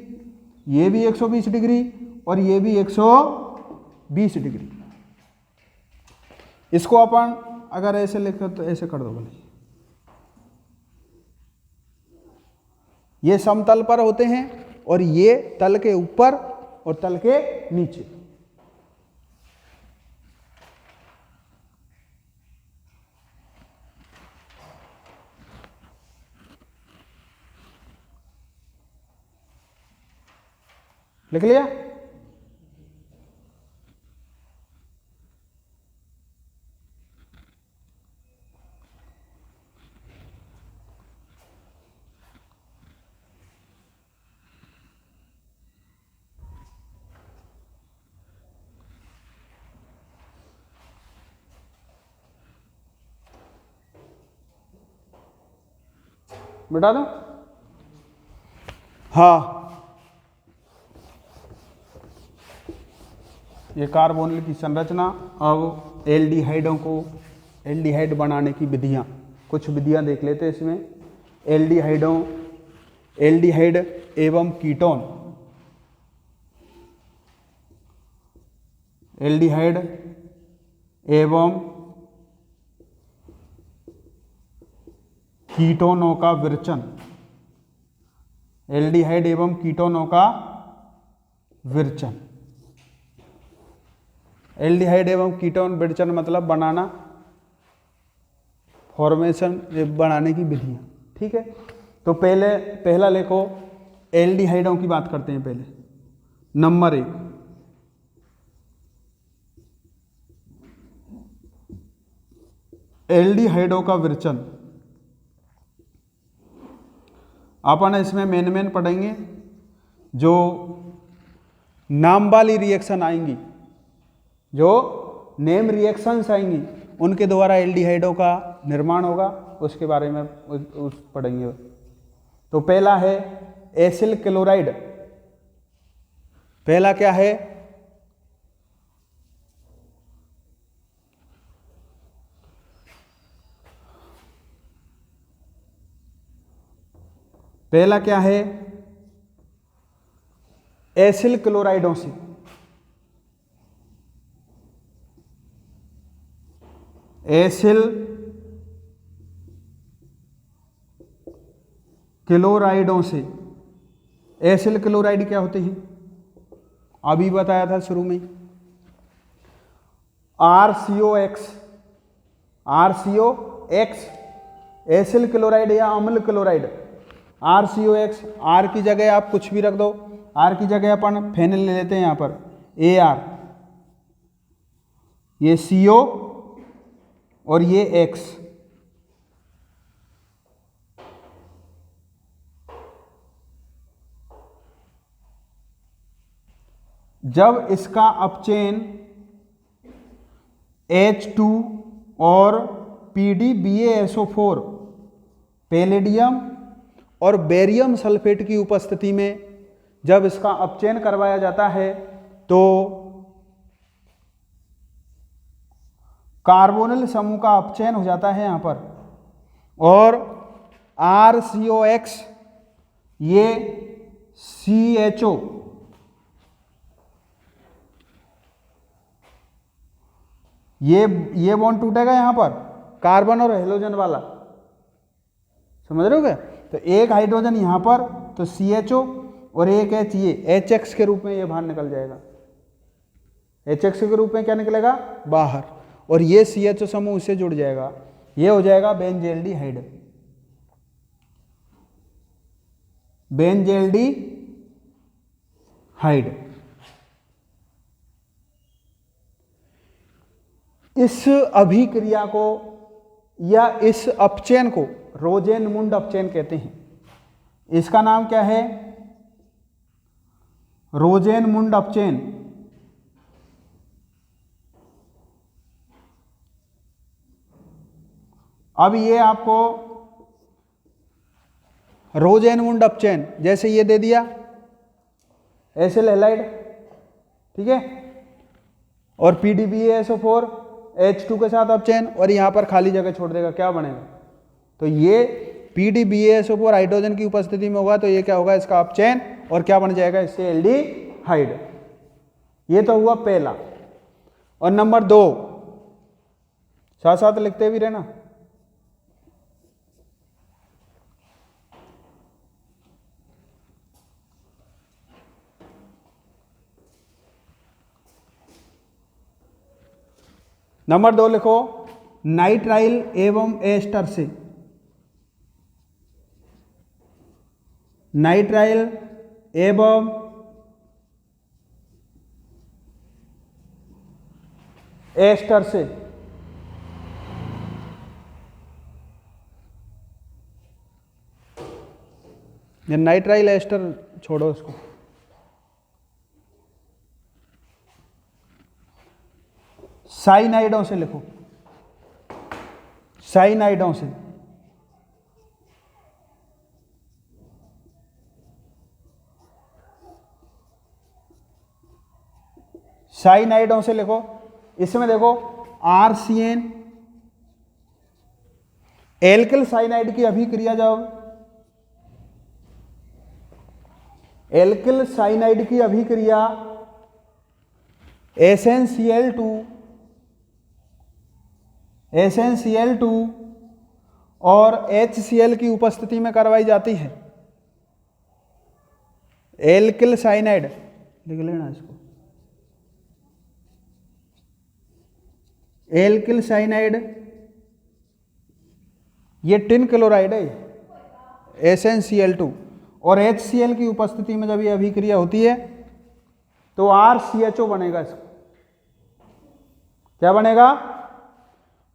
ये भी 120 डिग्री, और ये भी 120 डिग्री। इसको अपन अगर ऐसे लिखो तो ऐसे कर दो भले। ये समतल पर होते हैं और ये तल के ऊपर और तल के नीचे। लिख लिया? मिटा दो? हाँ, ये कार्बोनिल की संरचना। अब एल्डिहाइडों को एल्डिहाइड बनाने की विधियाँ, कुछ विधियाँ देख लेते हैं इसमें। एल्डिहाइड एवं कीटोन, एल्डिहाइड एवं कीटोनों का विरचन, एल्डिहाइड एवं कीटोनों का विरचन। एल्डिहाइड एवं कीटोन विरचन मतलब बनाना, फॉर्मेशन बनाने की विधियाँ, ठीक है। तो पहला लिखो, एल्डिहाइडों की बात करते हैं पहले। नंबर 1, एल्डिहाइडों का विरचन। अपन इसमें मेन पढ़ेंगे जो नाम वाली रिएक्शन आएंगी, जो नेम रिएक्शंस आएंगी, उनके द्वारा एल्डिहाइडों का निर्माण होगा, उसके बारे में पढ़ेंगे। तो पहला है एसिल क्लोराइड। पहला क्या है? पहला क्या है? एसिल क्लोराइडों से, एसिल क्लोराइडों से। एसिल क्लोराइड क्या होते हैं? अभी बताया था शुरू में, RCOX, RCOX एसिल क्लोराइड या अम्ल क्लोराइड। RCOX, R की जगह आप कुछ भी रख दो, R की जगह अपन फेनिल ले लेते हैं यहाँ पर, AR, ये CO और ये X। जब इसका अपचयन H2 और PDBaSO4 पैलेडियम और बेरियम सल्फेट की उपस्थिति में जब इसका अपचयन करवाया जाता है तो कार्बोनिल समूह का अपचयन हो जाता है यहाँ पर, और RCOX ये CHO ये बॉन्ड टूटेगा यहाँ पर, कार्बन और हेलोजन वाला, समझ रहे हो क्या? तो एक हाइड्रोजन यहाँ पर तो CHO और एक H, ये HX के रूप में ये बाहर निकल जाएगा। HX के रूप में क्या निकलेगा? बाहर। और ये CHO समूह इससे जुड़ जाएगा, ये हो जाएगा बेंजेल्डिहाइड। बेंजेल्डिहाइड। इस अभिक्रिया को या इस अपचयन को रोजेनमुंड अपचयन कहते हैं। इसका नाम क्या है? रोजेनमुंड अपचयन। अब ये आपको रोजेनमुंड अपचयन जैसे ये दे दिया एसिल हैलाइड, ठीक है, और PDBaSO4 H2 के साथ अपचयन, और यहाँ पर खाली जगह छोड़ देगा, क्या बनेगा? तो ये PDBaSO4 हाइड्रोजन की उपस्थिति में होगा, तो ये क्या होगा? इसका अपचयन, और क्या बन जाएगा इससे? एल्डिहाइड। ये तो हुआ पहला। और नंबर 2, साथ साथ लिखते भी रहना। नंबर 2 लिखो, नाइट्राइल एवं एस्टर से। नाइट्राइल एवं एस्टर से। ये नाइट्राइल एस्टर छोड़ो इसको। साइनाइडों से लिखो, साइनाइडों से। साइनाइडों से लिखो। इसमें देखो RCN एल्किल साइनाइड की अभिक्रिया जब एल्किल साइनाइड की अभिक्रिया SnCl2 और HCl की उपस्थिति में करवाई जाती है। एल्किल साइनाइड लिख लेना इसको, एल्किल साइनाइड ये टिन क्लोराइड है SnCl2 और HCl की उपस्थिति में जब ये अभिक्रिया होती है तो RCHO बनेगा। इसको क्या बनेगा?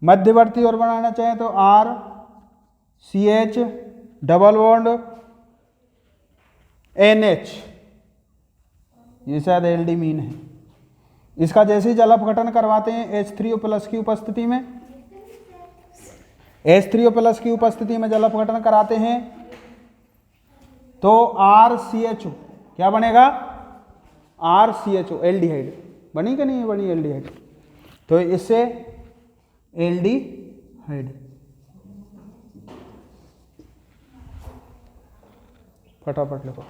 मध्यवर्ती और बनाना चाहे तो RCH डबल बॉन्ड NH, ये शायद एल्डी मीन है। इसका जैसे ही जल अपघटन करवाते हैं H3O+ की उपस्थिति में, H3O+ की उपस्थिति में जल अपघटन कराते हैं तो RCHO क्या बनेगा? RCHO एल्डिहाइड बनी कि नहीं बनी? एल्डिहाइड। तो इससे एल्डिहाइड फटाफट लिखो।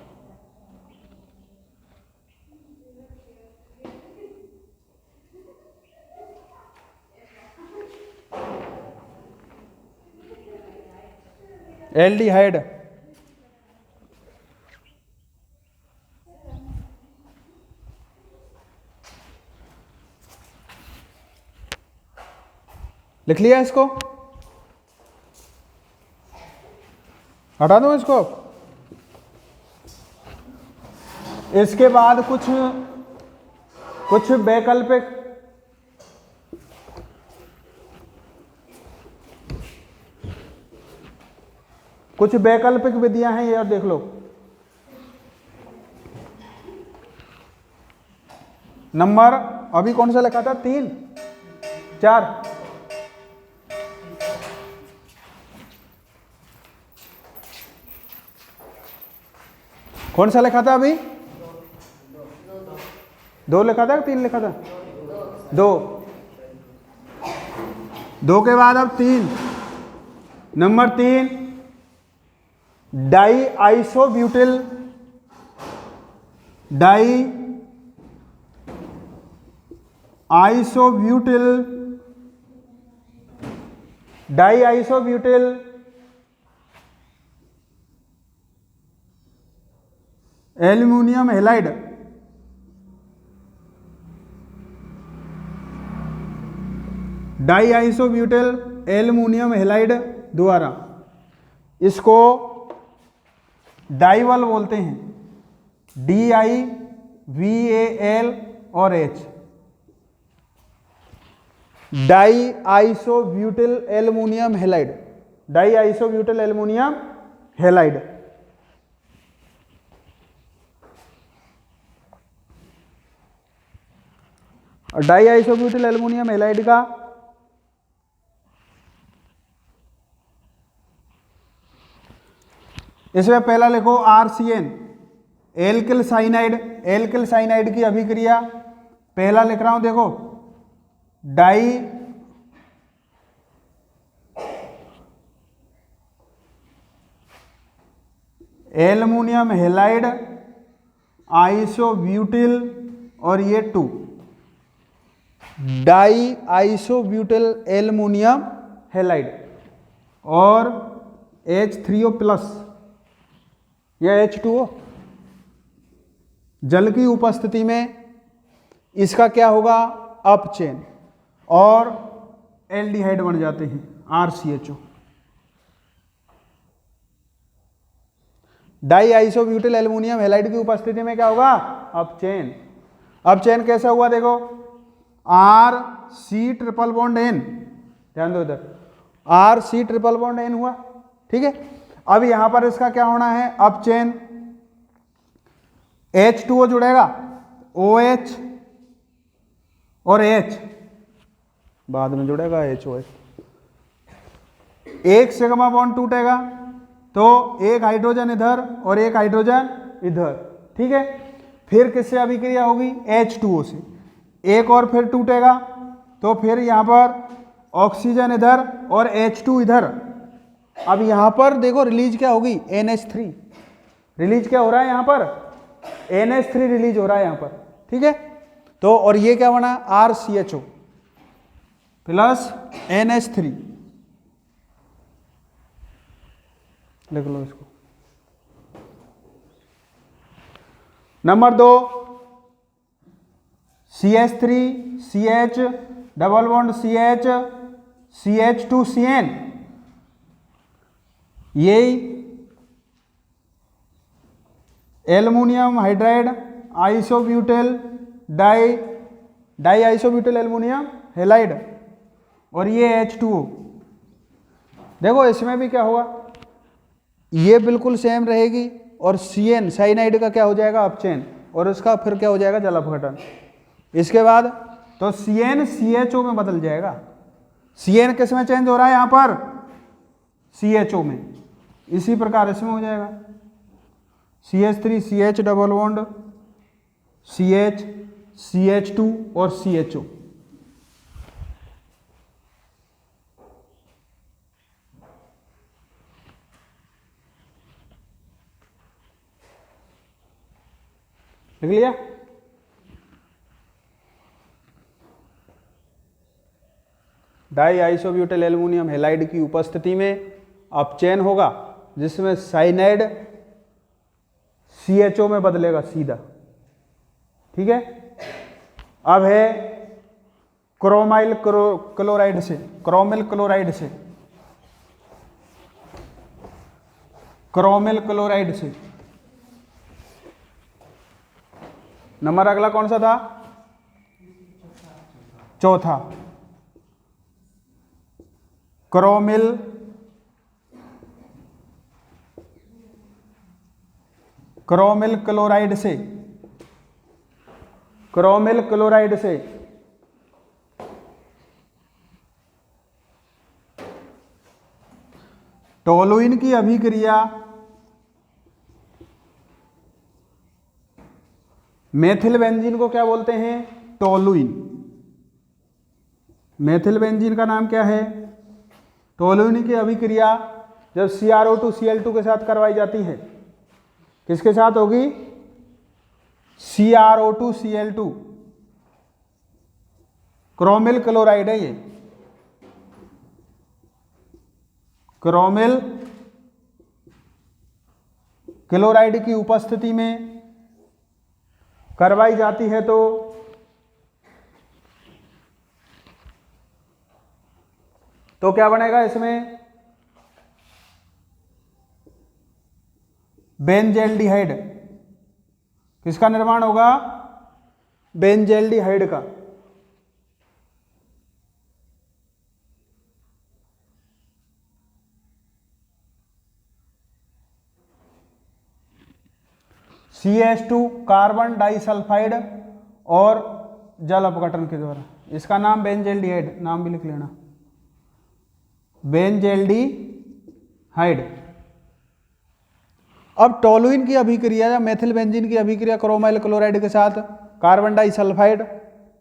एल्डिहाइड लिख लिया? इसको हटा दो इसको। इसके बाद कुछ वैकल्पिक विधियां हैं, ये और देख लो। नंबर अभी कौन सा लिखा था? 3 4 कौन सा लिखा था? अभी 2 लिखा था, 3 लिखा था? 2 के बाद अब 3, number 3 di isobutyl aluminium halide diisobutyl aluminium halide द्वारा, इसको डाइवल बोलते हैं, DIVAL और H, diisobutyl aluminium halide, diisobutyl aluminium halide. Diisobutyl aluminium halide का इसमें पहला लिखो RCN एल्किल साइनाइड की अभिक्रिया पहला लिख रहा हूं, देखो डाई एल्यूमिनियम हैलाइड आइसोब्यूटिल और ये 2 डाई आइसोब्यूटिल एल्यूमिनियम हैलाइड और H3O+ या H2O जल की उपस्थिति में इसका क्या होगा? अप चेन और एल्डिहाइड बन जाते हैं RCHO। Die isobutyl aluminium halide की उपस्थिति में क्या होगा? Up chain. अप चेन कैसा हुआ? देखो RC≡N, ध्यान दो इधर, RC≡N हुआ, ठीक है। अब यहां पर इसका क्या होना है? अप चेन H2O जुड़ेगा, OH और H बाद में जुड़ेगा HOH, एक सिग्मा बॉन्ड टूटेगा तो एक हाइड्रोजन इधर और एक हाइड्रोजन इधर, ठीक है। फिर किससे अभिक्रिया होगी? H2O से, एक और फिर टूटेगा तो फिर यहां पर ऑक्सीजन इधर और H2 इधर, अब यहाँ पर देखो रिलीज क्या होगी, NH3 रिलीज क्या हो रहा है यहाँ पर, NH3 रिलीज हो रहा है यहाँ पर, ठीक है। तो और ये क्या बना, RCHO प्लस NH3, लिख लो इसको। Number 2 CH3 CH double bond CH CH2CN, ये aluminium hydride isobutyl di isobutyl aluminium halide, और ये H2O। देखो इसमें भी क्या होगा, ये बिल्कुल सेम रहेगी, और CN साइनाइड का क्या हो जाएगा, अपचयन, और उसका फिर क्या हो जाएगा, जल अपघटन। इसके बाद तो CN CHO में बदल जाएगा। CN किस में चेंज हो रहा है यहाँ पर, CHO में। इसी प्रकार इसमें हो जाएगा CH3 CH double bond CH CH2 और CHO। लिख लिया। डाई आइसोब्यूटेल एल्युमिनियम हेलाइड की उपस्थिति में अपचयन होगा, जिसमें साइनाइड CHO में बदलेगा सीधा, ठीक है। अब है क्रोमाइल क्लोराइड से, क्रोमिल क्लोराइड से, क्रोमिल क्लोराइड से। नंबर अगला कौन सा था, चौथा, क्रोमिल क्लोराइड से, क्रोमिल क्लोराइड से टोलुइन की अभिक्रिया मेथिल बेंजीन को क्या बोलते हैं, टोलुइन। मेथिल बेंजीन का नाम क्या है, टोलुइन की अभिक्रिया जब CrO2 Cl2 के साथ करवाई जाती है, किसके साथ होगी, CrO2 Cl2, क्रोमिल क्लोराइड है ये, क्रोमिल क्लोराइड की उपस्थिति में करवाई जाती है तो क्या बनेगा इसमें, बेंजेल्डिहाइड। किसका निर्माण होगा, बेंजेल्डिहाइड का। CH2 कार्बन डाइसल्फाइड और जल अपघटन के द्वारा, इसका नाम बेंजेल्डिहाइड, नाम भी लिख लेना, बेंजेल्डिहाइड। अब टोलुइन की अभिक्रिया या मेथिल बेंजीन की अभिक्रिया क्रोमाइल क्लोराइड के साथ कार्बन डाइसल्फाइड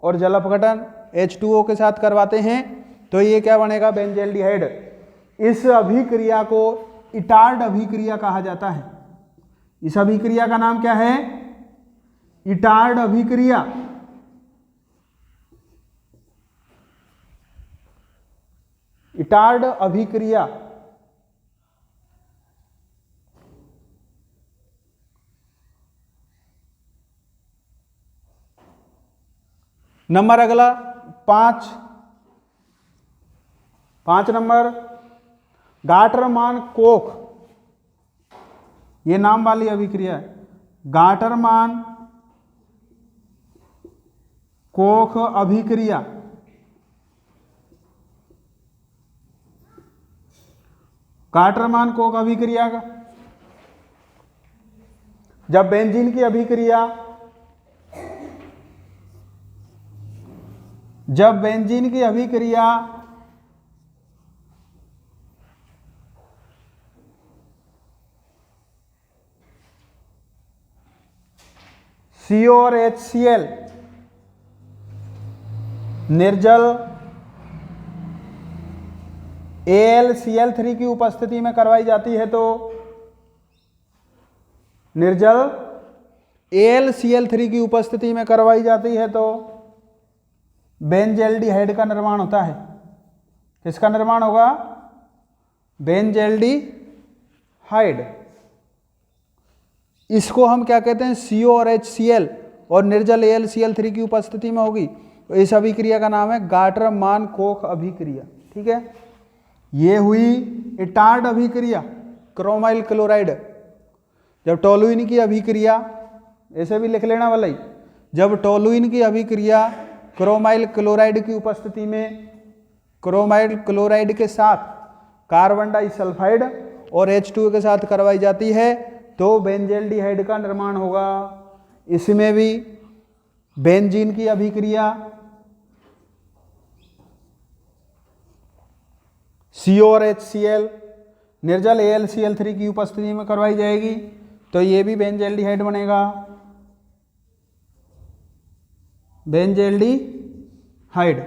और जल अपघटन H2O के साथ करवाते हैं, तो ये क्या बनेगा, बेंजेल्डिहाइड। इस अभिक्रिया को इटार्ड अभिक्रिया कहा जाता है। इस अभिक्रिया का नाम क्या है, इटार्ड अभिक्रिया। इटार्ड अभिक्रिया नंबर अगला 5 नंबर गाटरमान कोख, ये नाम वाली अभिक्रिया है, गाटरमान कोख अभिक्रिया। गाटरमान कोख अभिक्रिया का जब बेंजीन की अभिक्रिया, जब बेंजीन की अभिक्रिया CO और HCl निर्जल AlCl3 की उपस्थिति में करवाई जाती है तो निर्जल AlCl3 की उपस्थिति में करवाई जाती है तो बेंजल्डिहाइड का निर्माण होता है। किसका निर्माण होगा? बेंजल्डिहाइड। इसको हम क्या कहते हैं? CO और HCl और निर्जल AlCl3 की उपस्थिति में होगी तो इस अभिक्रिया का नाम है गाटर-मान कोख अभिक्रिया। ठीक है, ये हुई इटार्ड अभिक्रिया क्रोमाइल क्लोराइड। जब टोलुइन की अभिक्रिया, ऐसे भी लिख लेना वाला ही, जब टोलुइन की अभिक्रिया क्रोमाइल क्लोराइड की उपस्थिति में क्रोमाइल क्लोराइड के साथ कार्बन डाइसल्फाइड और H2O के साथ करवाई जाती है तो बेंजल्डिहाइड का निर्माण होगा। इसमें भी बेंजीन की अभिक्रिया CO और HCl निर्जल AlCl3 की उपस्थिति में करवाई जाएगी तो ये भी बेंजल्डिहाइड बनेगा, बेंजल्डिहाइड।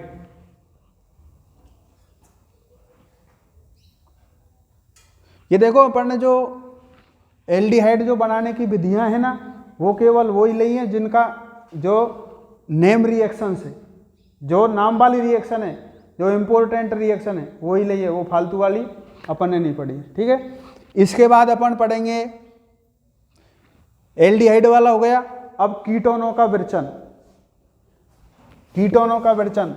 ये देखो अपन ने जो एल्डिहाइड जो बनाने की विधियां हैं ना, वो केवल वही ली हैं जिनका जो नेम रिएक्शन है, जो नाम वाली रिएक्शन है, जो इम्पोर्टेंट रिएक्शन है वही ली है, वो फालतू वाली अपन ने नहीं पढ़ी। ठीक है, इसके बाद अपन पढ़ेंगे एल्डिहाइड वाला हो गया। अब कीटोनों का विरचन, कीटोनों का विरचन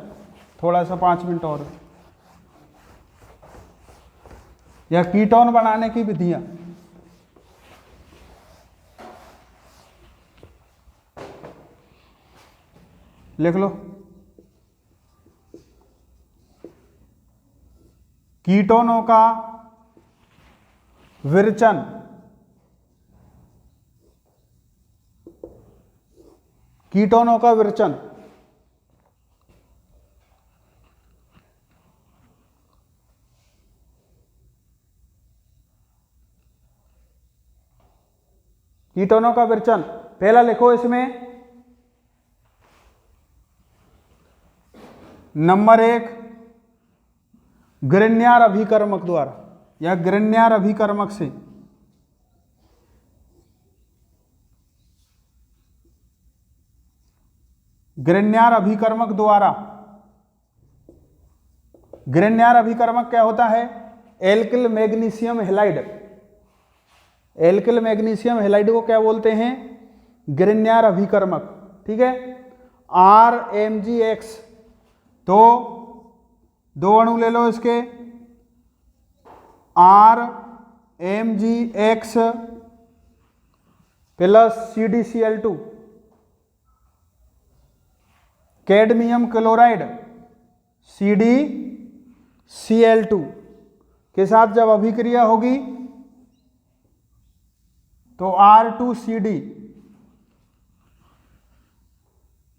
थोड़ा सा 5 मिनट और, या कीटोन बनाने की विधियां। लिख लो, कीटोनों का विरचन, कीटोनों का विरचन। कीटोनों का विरचन पहला लिखो इसमें, नंबर 1 ग्रिग्नार अभिकर्मक द्वारा या ग्रिग्नार अभिकर्मक से। ग्रिग्नार अभिकर्मक द्वारा, ग्रिग्नार अभिकर्मक क्या होता है? Alkyl magnesium halide, alkyl magnesium halide को क्या बोलते हैं? ग्रिग्नार अभिकर्मक। ठीक है, RMgX, तो 2 अणु ले लो इसके, RMgX plus CdCl2, cadmium chloride CdCl2 के साथ जब अभिक्रिया होगी तो R2CD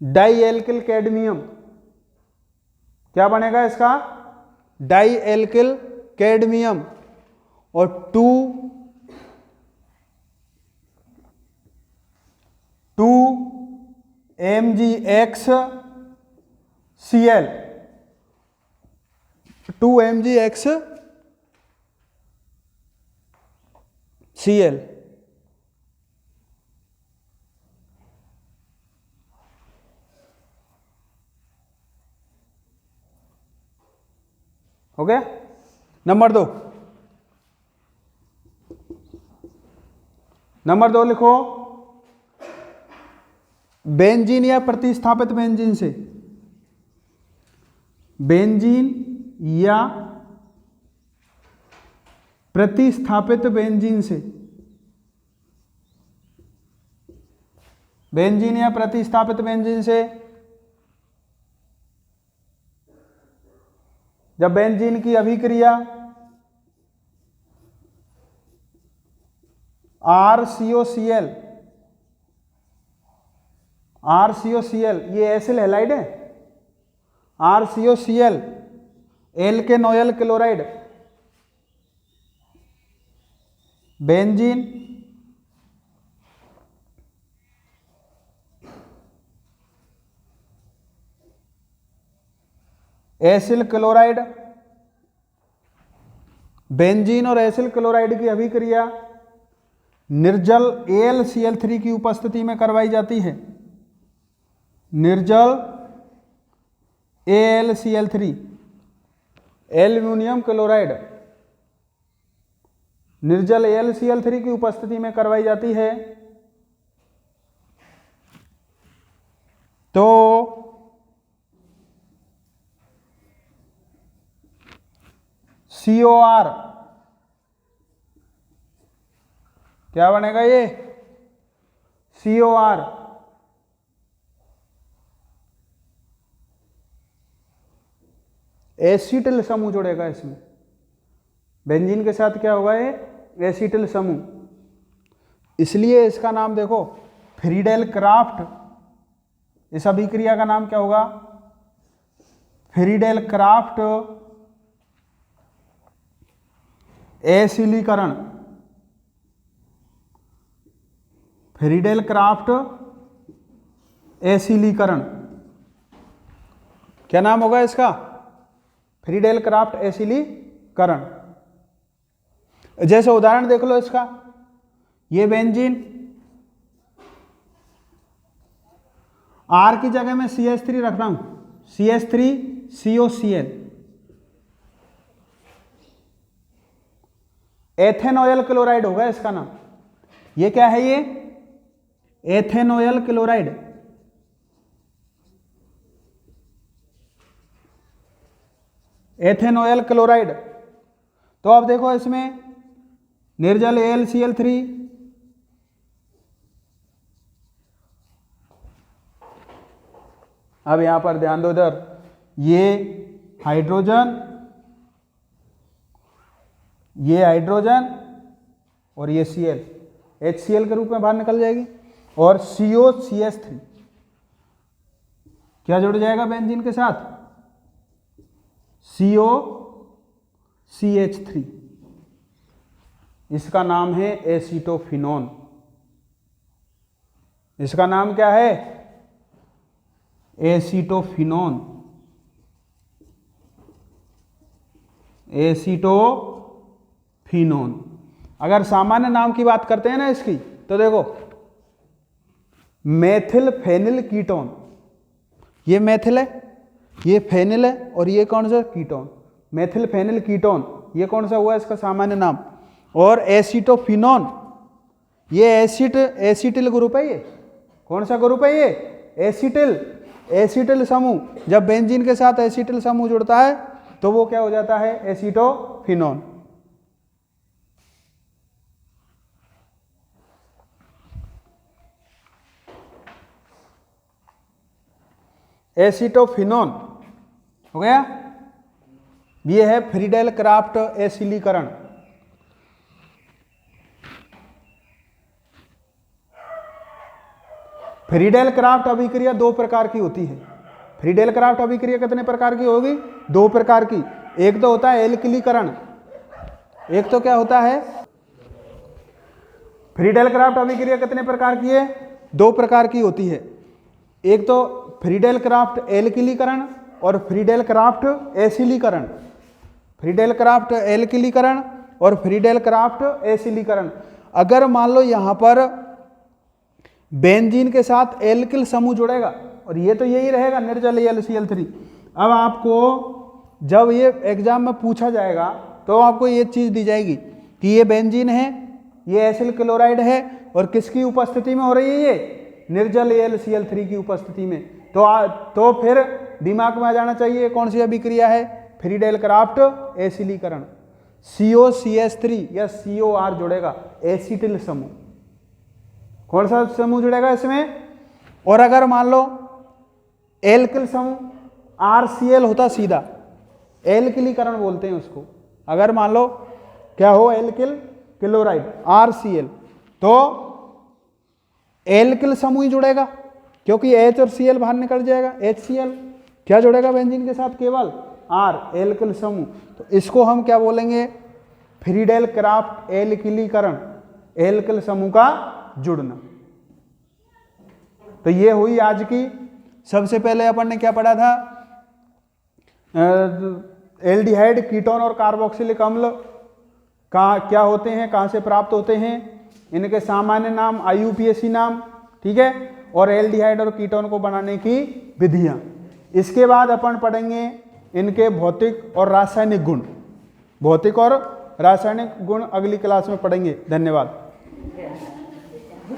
डाई एल्किल कैडमियम, क्या बनेगा इसका? डाई एल्किल कैडमियम, और 2MgXCl, 2MgXCl। हो गया? नंबर 2, नंबर 2 लिखो, बेंजीन या प्रतिस्थापित बेंजीन से, बेंजीन या प्रतिस्थापित बेंजीन से, बेंजीन या प्रतिस्थापित बेंजीन से जब बेंजीन की अभिक्रिया RCOCl, RCOCl ये एसिल हैलाइड है, RCOCl alkanoyl chloride, benzene acyl chloride benzene और एसिल क्लोराइड की अभिक्रिया निर्जल AlCl3 की उपस्थिति में करवाई जाती है। निर्जल AlCl3, एल्यूमिनियम क्लोराइड निर्जल AlCl3 की उपस्थिति में करवाई जाती है। तो COR क्या बनेगा? ये COR एसिटिल समूह जुड़ेगा इसमें। बेंजीन के साथ क्या होगा? ये एसिटिल समूह, इसलिए इसका नाम देखो फ्रीडेल क्राफ्ट। इस अभिक्रिया का नाम क्या होगा? फ्रीडेल क्राफ्ट एसिलीकरण। फ्रीडेल क्राफ्ट एसिलीकरण क्या नाम होगा इसका? फ्रीडेल क्राफ्ट एसिलीकरण। जैसे उदाहरण देख लो इसका, ये बेंजीन, R की जगह में CH3 रख रहा हूं, CH3COCl, एथेनॉयल क्लोराइड होगा इसका नाम। ये क्या है? ये एथेनॉयल क्लोराइड। एथेनॉयल क्लोराइड। तो अब देखो इसमें निर्जल AlCl3, अब यहां पर ध्यान दो, इधर ये हाइड्रोजन, ये हाइड्रोजन और ये Cl, HCl के रूप में बाहर निकल जाएगी, और COCH3 क्या जुड़ जाएगा बेंजीन के साथ? COCH3। इसका नाम है एसीटोफिनोन। इसका नाम क्या है? एसीटोफिनोन। एसीटोफिनोन। अगर सामान्य नाम की बात करते हैं ना इसकी, तो देखो मेथिल फेनिल कीटोन, ये मेथिल है, ये फेनिल है, और ये कौन सा? कीटोन। मेथिल फेनिल कीटोन, ये कौन सा हुआ इसका सामान्य नाम? और एसीटोफिनोन, ये एसिटिल ग्रुप है। ये कौन सा ग्रुप है? ये एसिटिल। एसिटिल समूह, जब बेंजीन के साथ एसिटिल समूह जुड़ता है तो वो क्या हो जाता है? एसीटोफिनोन। एसीटोफिनोन हो गया। ये है फ्रीडेल क्राफ्ट एसिलीकरण। फ्रीडेल क्राफ्ट अभिक्रिया दो प्रकार की होती है। फ्रीडेल क्राफ्ट अभिक्रिया कितने प्रकार की होगी? दो प्रकार की। एक तो होता है एल्किलीकरण, एक तो क्या होता है? फ्रीडेल क्राफ्ट अभिक्रिया कितने प्रकार की है? दो प्रकार की होती है। एक तो फ्रीडेल क्राफ्ट एल्किलीकरण और फ्रीडेल क्राफ्ट एसिलीकरण। फ्रीडेल क्राफ्ट एल्किलीकरण और फ्रीडेल क्राफ्ट एसिलीकरण। अगर मान लो यहां पर बेंजीन के साथ एल्किल समूह जुड़ेगा, और ये तो यही रहेगा निर्जल AlCl3। अब आपको जब ये एग्जाम में पूछा जाएगा तो आपको ये चीज दी जाएगी कि ये बेंजीन है, ये एसिल क्लोराइड है, और किसकी उपस्थिति में हो रही है? ये निर्जल AlCl3 की उपस्थिति में। तो फिर दिमाग में आ जाना चाहिए कौन सी अभिक्रिया है? Friedel Crafts एसिलीकरण। COCH3 या COR जुड़ेगा, एसिटिल समूह। कौन सा समूह जुड़ेगा इसमें? और अगर मान लो एल्किल समूह, RCl होता सीधा, एल्किलीकरण बोलते हैं उसको। अगर मान लो क्या हो? एल्किल क्लोराइड RCl, तो एल्किल समूह ही जुड़ेगा, क्योंकि H और Cl बाहर निकल जाएगा। HCl क्या जुड़ेगा बेंजीन के साथ? केवल R, एल्किल समूह। तो इसको हम क्या बोलेंगे? फ्रीडेल क्राफ्ट एल्किलीकरण, एल्किल समूह का जुड़ना। तो ये हुई आज की। सबसे पहले अपन ने क्या पढ़ा था? एल्डिहाइड, कीटोन और कार्बोक्सिलिक अम्ल क्या होते हैं, कहाँ से प्राप्त होते हैं, इनके सामान्य नाम, IUPAC नाम, ठीक है, और एल्डिहाइड और कीटोन को बनाने की विधियाँ। इसके बाद अपन पढ़ेंगे इनके भौतिक और रासायनिक गुण। भौतिक और रासायनिक गुण अगली क्लास में पढ़ेंगे। धन्यवाद।